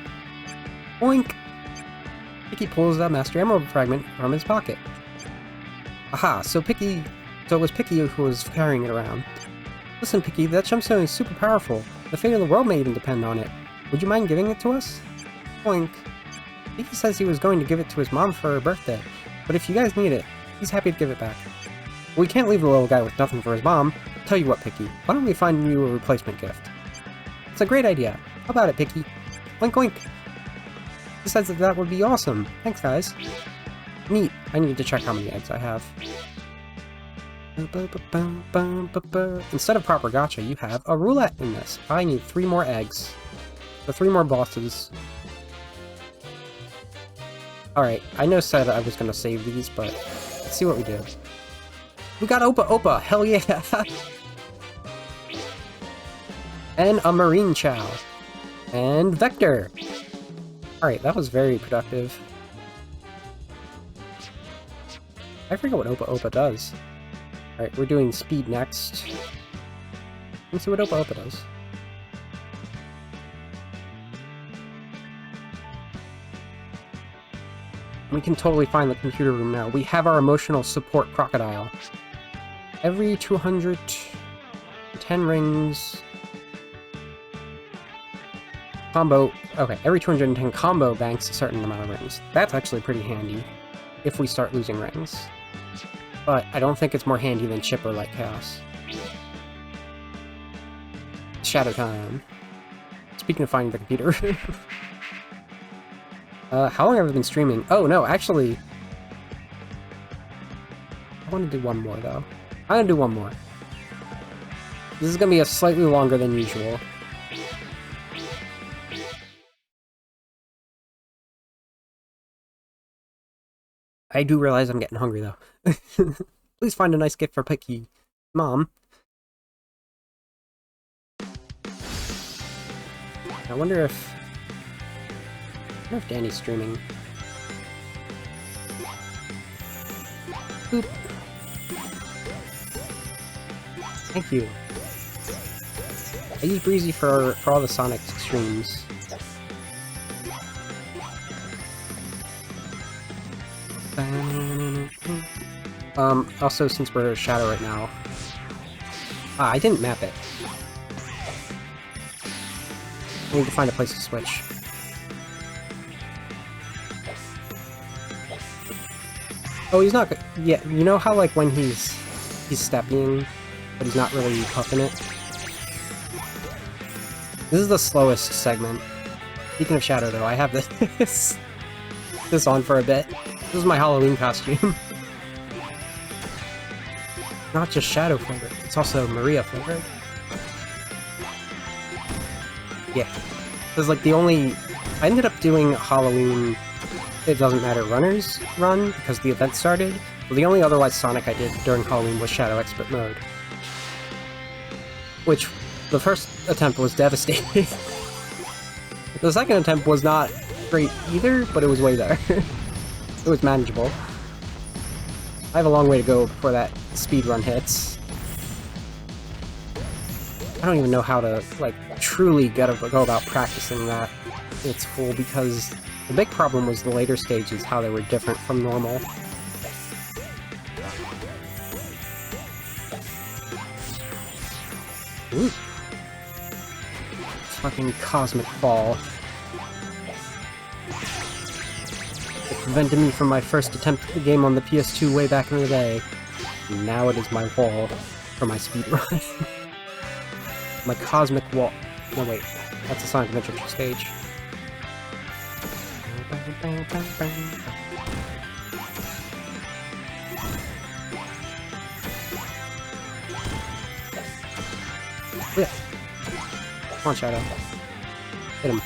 Oink! Picky pulls a Master Emerald fragment from his pocket. Aha, so it was Picky who was carrying it around. Listen, Picky, that gemstone is super powerful. The fate of the world may even depend on it. Would you mind giving it to us? Oink. Picky says he was going to give it to his mom for her birthday, but if you guys need it, he's happy to give it back. We can't leave the little guy with nothing for his mom. Tell you what, Picky, why don't we find you a replacement gift? It's a great idea. How about it, Picky? Oink oink. He says that would be awesome. Thanks, guys. Neat. I need to check how many eggs I have. Instead of proper gacha, you have a roulette in this. I need 3 more eggs. So 3 more bosses. Alright, I know said I was gonna save these, but let's see what we do. We got Opa Opa! Hell yeah! And a Marine Chow. And Vector! Alright, that was very productive. I forget what Opa Opa does. Alright, we're doing speed next. Let's see what Opa Opa does. We can totally find the computer room now. We have our emotional support crocodile. Every 210 rings... Combo... Okay, every 210 combo banks a certain amount of rings. That's actually pretty handy, if we start losing rings. But I don't think it's more handy than Chip or Light Chaos. Shadow time. Speaking of finding the computer... how long have I been streaming? Oh, no, actually... I want to do one more, though. I'm gonna do one more. This is gonna be a slightly longer than usual. I do realize I'm getting hungry, though. Please find a nice gift for Picky. Mom. I wonder if Danny's streaming. Boop. Thank you. I use Breezy for all the Sonic streams. Also, since we're Shadow right now... I didn't map it. I need to find a place to switch. Oh, he's not good. Yeah, you know how, like, when he's stepping, but he's not really puffing it? This is the slowest segment. Speaking of Shadow, though, I have this on for a bit. This is my Halloween costume. Not just Shadow flavored, it's also Maria flavored. Yeah. This is like the only... I ended up doing Halloween It Doesn't Matter Runners run because the event started, but the only otherwise Sonic I did during Halloween was Shadow Expert mode. Which, the first attempt was devastating. The second attempt was not great either, but it was way better. It was manageable. I have a long way to go before that speedrun hits. I don't even know how to, like, truly go about practicing that in its full, because the big problem was the later stages, how they were different from normal. Ooh. Fucking Cosmic Fall. It prevented me from my first attempt at the game on the PS2 way back in the day. And now it is my wall for my speedrun. My Cosmic Wall. No, wait. That's a Sonic Adventure stage. Yeah. Come on, Shadow. Hit him.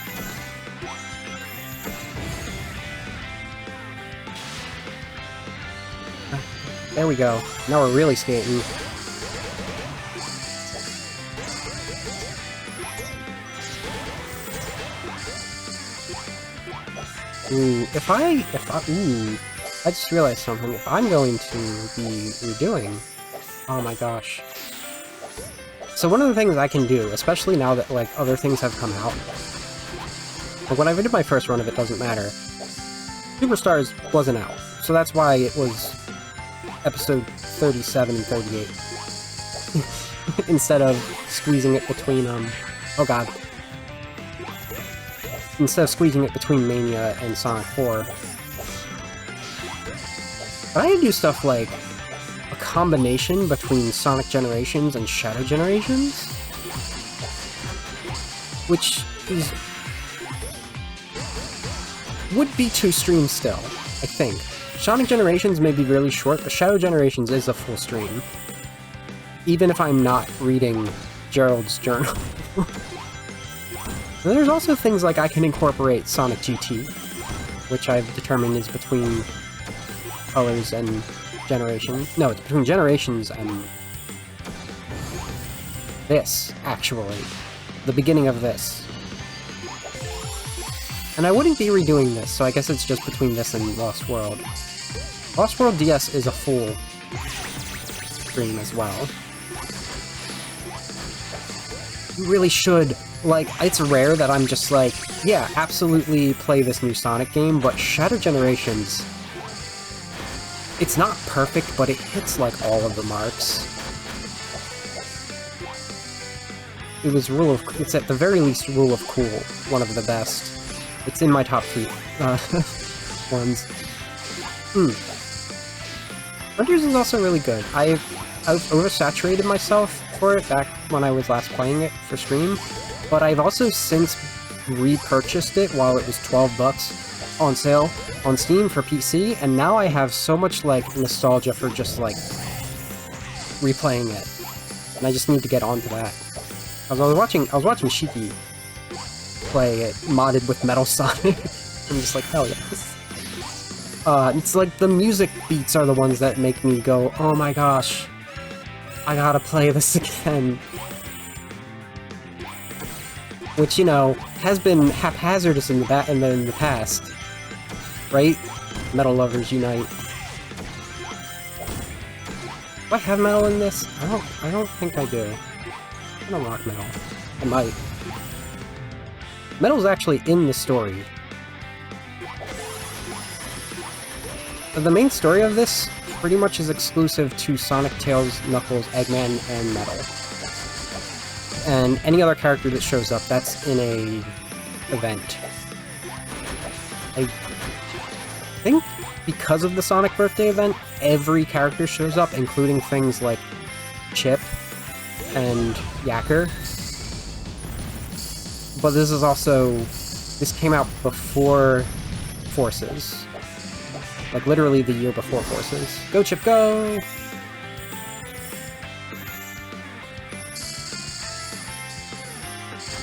There we go. Now we're really skating. Ooh, ooh, I just realized something. If I'm going to be redoing... Oh my gosh. So one of the things I can do, especially now that, like, other things have come out... Like, when I did my first run of it, doesn't matter. Superstars wasn't out, so that's why it was episode 37 and 38. Instead of squeezing it between, oh god. Instead of squeezing it between Mania and Sonic 4. But I can do stuff like a combination between Sonic Generations and Shadow Generations, which is... would be 2 streams still, I think. Sonic Generations may be really short, but Shadow Generations is a full stream. Even if I'm not reading Gerald's journal. There's also things like I can incorporate Sonic GT, which I've determined is between Colors and Generations. No, it's between Generations and this, actually. The beginning of this. And I wouldn't be redoing this, so I guess it's just between this and Lost World. Lost World DS is a full stream as well. You really should. Like, it's rare that I'm just like, yeah, absolutely play this new Sonic game, but Shadow Generations... it's not perfect, but it hits, like, all of the marks. It was it's at the very least Rule of Cool, one of the best. It's in my top 3 ones. Frontiers is also really good. I've oversaturated myself for it back when I was last playing it for stream, but I've also since repurchased it while it was $12 on sale on Steam for PC, and now I have so much, like, nostalgia for just, like, replaying it. And I just need to get onto that. I was watching Shiki play it modded with Metal Sonic. I'm just like, hell yes. It's like the music beats are the ones that make me go, oh my gosh, I gotta play this again. Which, you know, has been haphazardous in the past. Right? Metal lovers unite. Do I have metal in this? I don't think I do. I don't rock metal. I might. Metal's actually in the story. The main story of this pretty much is exclusive to Sonic, Tails, Knuckles, Eggman, and Metal. And any other character that shows up, that's in a event. I think because of the Sonic birthday event, every character shows up, including things like Chip and Yacker. But this is also... this came out before Forces. Like, literally the year before Forces. Go, Chip, go!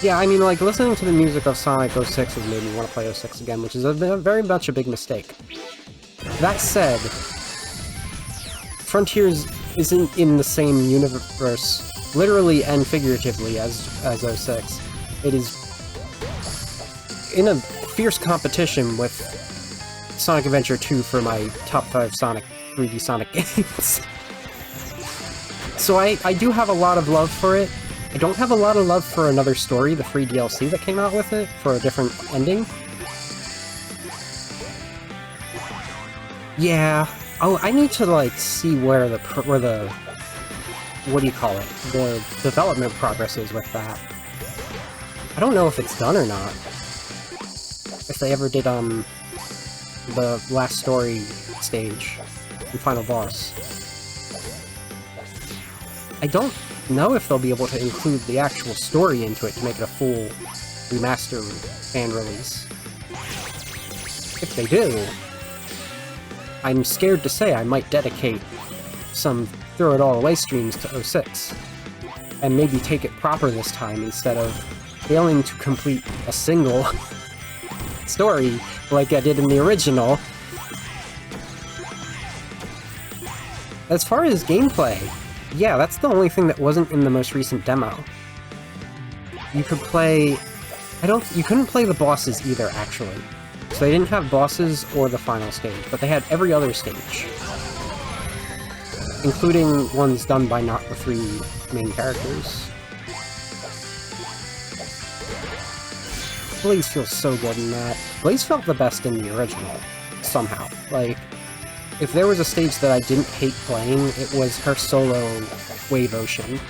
Yeah, I mean, like, listening to the music of Sonic 06 has made me want to play 06 again, which is very much a big mistake. That said, Frontiers isn't in the same universe, literally and figuratively, as 06. It is in a fierce competition with Sonic Adventure 2 for my top 5 Sonic 3D Sonic games. So I do have a lot of love for it. I don't have a lot of love for another story, the free DLC that came out with it, for a different ending. Yeah. Oh, I need to, like, see where the what do you call it? The development progress is with that. I don't know if it's done or not. If they ever did, the last story stage and final boss. I don't know if they'll be able to include the actual story into it to make it a full remaster fan release. If they do, I'm scared to say I might dedicate some Throw It All Away streams to 06, and maybe take it proper this time instead of failing to complete a single story like I did in the original. As far as gameplay, yeah, that's the only thing that wasn't in the most recent demo. You could play... you couldn't play the bosses either, actually. So they didn't have bosses or the final stage, but they had every other stage. Including ones done by not the 3 main characters. Blaze feels so good in that. Blaze felt the best in the original, somehow. Like, if there was a stage that I didn't hate playing, it was her solo Wave Ocean.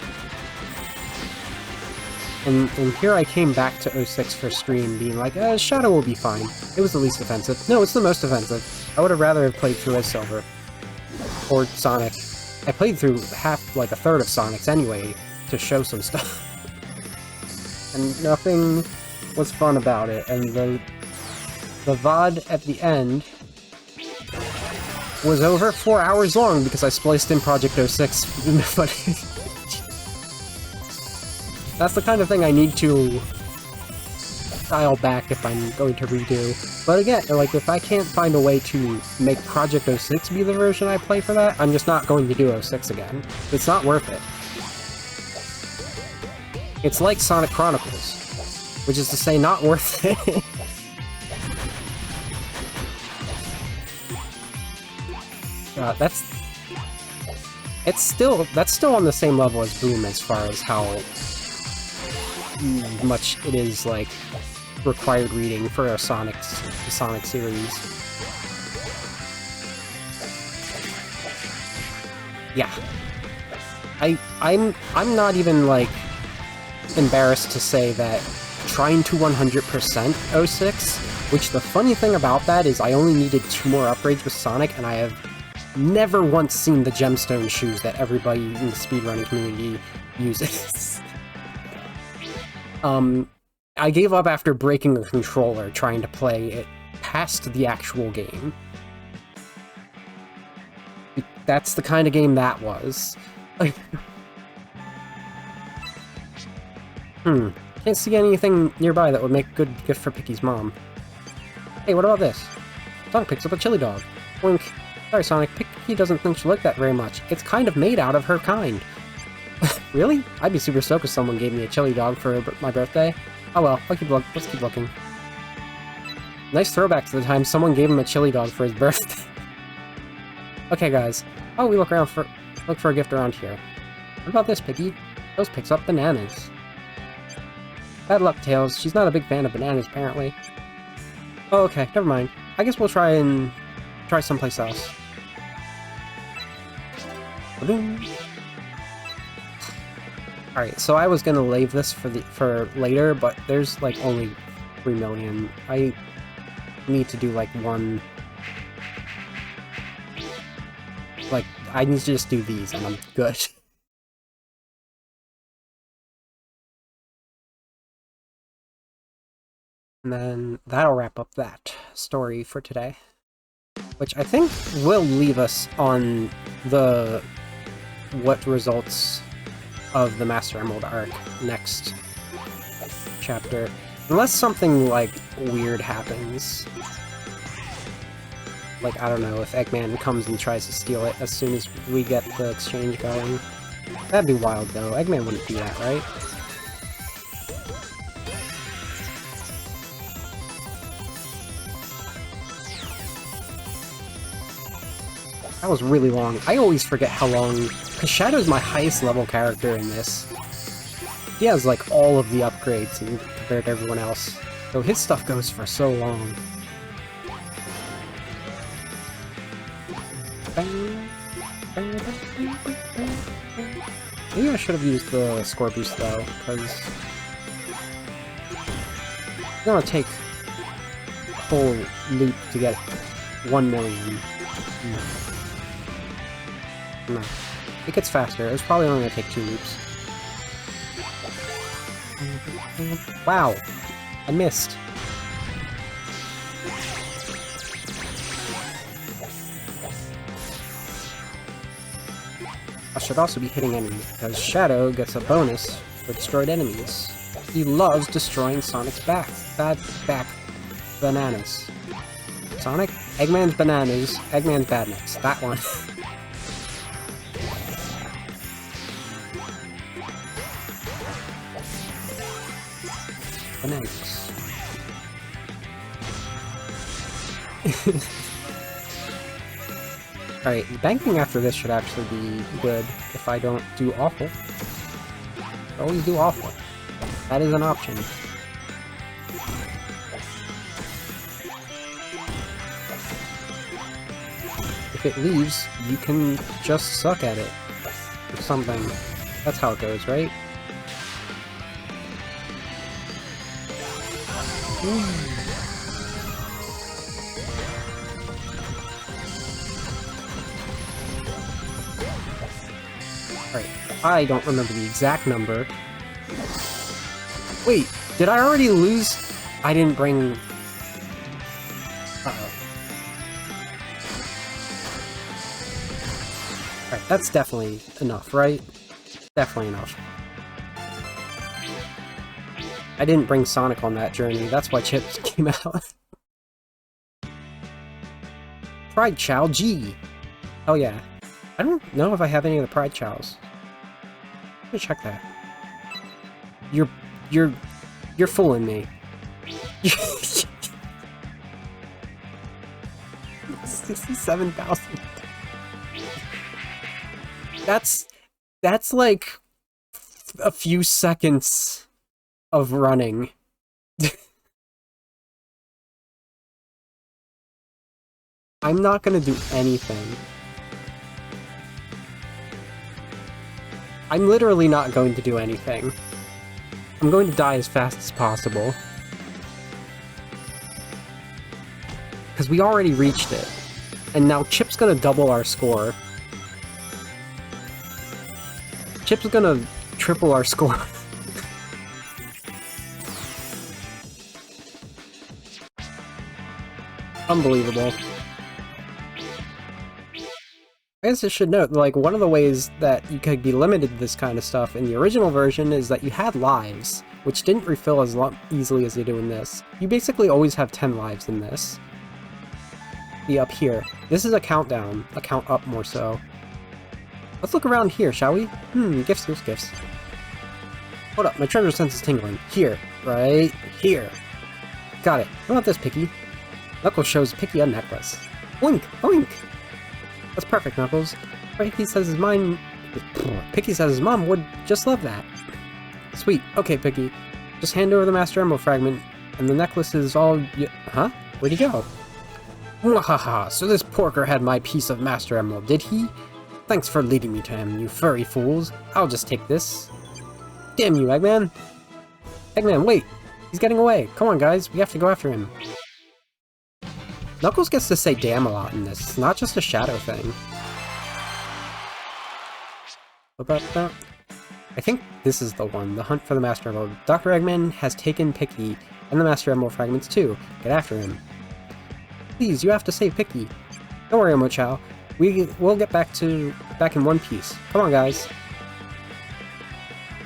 And here I came back to 06 for stream being like, Shadow will be fine. It was the least offensive. No, it's the most offensive. I would have rather have played through as Silver. Or Sonic. I played through like a third of Sonic's anyway, to show some stuff. And nothing was fun about it, and the VOD at the end was over 4 hours long because I spliced in Project 06 footage. That's the kind of thing I need to dial back if I'm going to redo. But again, like, if I can't find a way to make Project 06 be the version I play for that, I'm just not going to do 06 again. It's not worth it. It's like Sonic Chronicles, which is to say, not worth it. that's still on the same level as Boom as far as how much it is, like, required reading for a Sonic series. Yeah. I'm not even, like, embarrassed to say that trying to 100% 06, which the funny thing about that is I only needed 2 more upgrades with Sonic, and I have never once seen the gemstone shoes that everybody in the speedrunning community uses. I gave up after breaking a controller trying to play it past the actual game. That's the kind of game that was. Can't see anything nearby that would make a good gift for Picky's mom. Hey, what about this? Sonic picks up a chili dog. Wink. Sorry, Sonic, Picky doesn't think she'll like that very much. It's kind of made out of her kind. Really? I'd be super stoked if someone gave me a chili dog for my birthday. Oh well, let's keep looking. Nice throwback to the time someone gave him a chili dog for his birthday. Okay, guys. Oh, we look for a gift around here. What about this, Piggy? Tails picks up bananas. Bad luck, Tails. She's not a big fan of bananas, apparently. Oh, okay. Never mind. I guess we'll try someplace else. Alright, so I was gonna leave this for later, but there's, like, only 3 million. I need to do, like, one... Like, I need to just do these, and I'm good. And then that'll wrap up that story for today. Which I think will leave us on what results of the Master Emerald arc next chapter. Unless something, like, weird happens. Like, I don't know, if Eggman comes and tries to steal it as soon as we get the exchange going. That'd be wild, though. Eggman wouldn't do that, right? That was really long. I always forget how long... Because Shadow's my highest level character in this. He has, like, all of the upgrades compared to everyone else. So his stuff goes for so long. Maybe I should have used the score boost, though, because... It's gonna take a whole loop to get 1 million. No. It gets faster. It's probably only gonna take 2 loops. Wow! I missed. I should also be hitting enemies, because Shadow gets a bonus for destroyed enemies. He loves destroying Sonic's back bananas. Sonic? Eggman's bananas, Eggman's badniks. That one. Bananas. Alright, banking after this should actually be good if I don't do awful. I always do awful. That is an option. If it leaves, you can just suck at it. Or something. That's how it goes, right? Alright, I don't remember the exact number. Wait, did I already lose? I didn't bring... Uh-oh. Alright, that's definitely enough, right? Definitely enough. I didn't bring Sonic on that journey, that's why Chips came out. Pride Chow G! Oh yeah. I don't know if I have any of the Pride Chows. Let me check that. You're fooling me. 67,000. That's like a few seconds of running. I'm not gonna do anything. I'm literally not going to do anything. I'm going to die as fast as possible. Because we already reached it. And now Chip's gonna double our score. Chip's gonna triple our score. Unbelievable. I guess I should note, like, one of the ways that you could be limited to this kind of stuff in the original version is that you had lives, which didn't refill as easily as they do in this. You basically always have 10 lives in this. Be up here. This is a countdown. A count up, more so. Let's look around here, shall we? Gifts, gifts, gifts. Hold up, my treasure sense is tingling. Here. Right here. Got it. What about this, Picky? Knuckles shows Picky a necklace. Boink! Boink! That's perfect, Knuckles. Picky says his mom would just love that. Sweet. Okay, Picky. Just hand over the Master Emerald fragment, and the necklace is all huh? Where'd he go? Mwahaha, so this porker had my piece of Master Emerald, did he? Thanks for leading me to him, you furry fools. I'll just take this. Damn you, Eggman! Eggman, wait! He's getting away. Come on, guys. We have to go after him. Knuckles gets to say damn a lot in this. It's not just a Shadow thing. What about that? I think this is the one. The hunt for the Master Emerald. Dr. Eggman has taken Picky and the Master Emerald fragments too. Get after him. Please, you have to save Picky. Don't worry, Omochao. We'll get back in one piece. Come on, guys.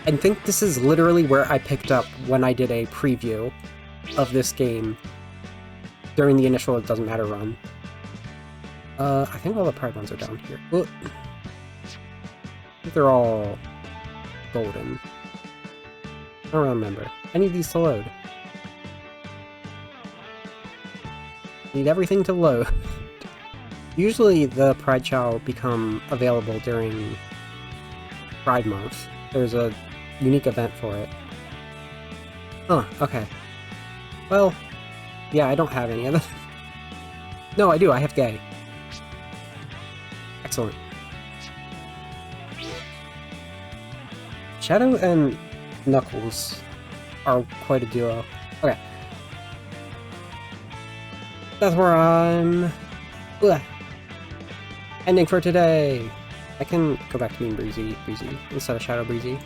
I think this is literally where I picked up when I did a preview of this game during the initial It Doesn't Matter run. I think all the Pride ones are down here. I think they're all golden. I don't remember. I need these to load. Need everything to load. Usually the Pride Chow become available during Pride Month. There's a unique event for it. Huh, okay. Well, yeah, I don't have any of them. No, I do, I have Gay. Excellent. Shadow and Knuckles are quite a duo. Okay. That's where I'm... Ugh. Ending for today! I can go back to being Breezy instead of Shadow Breezy.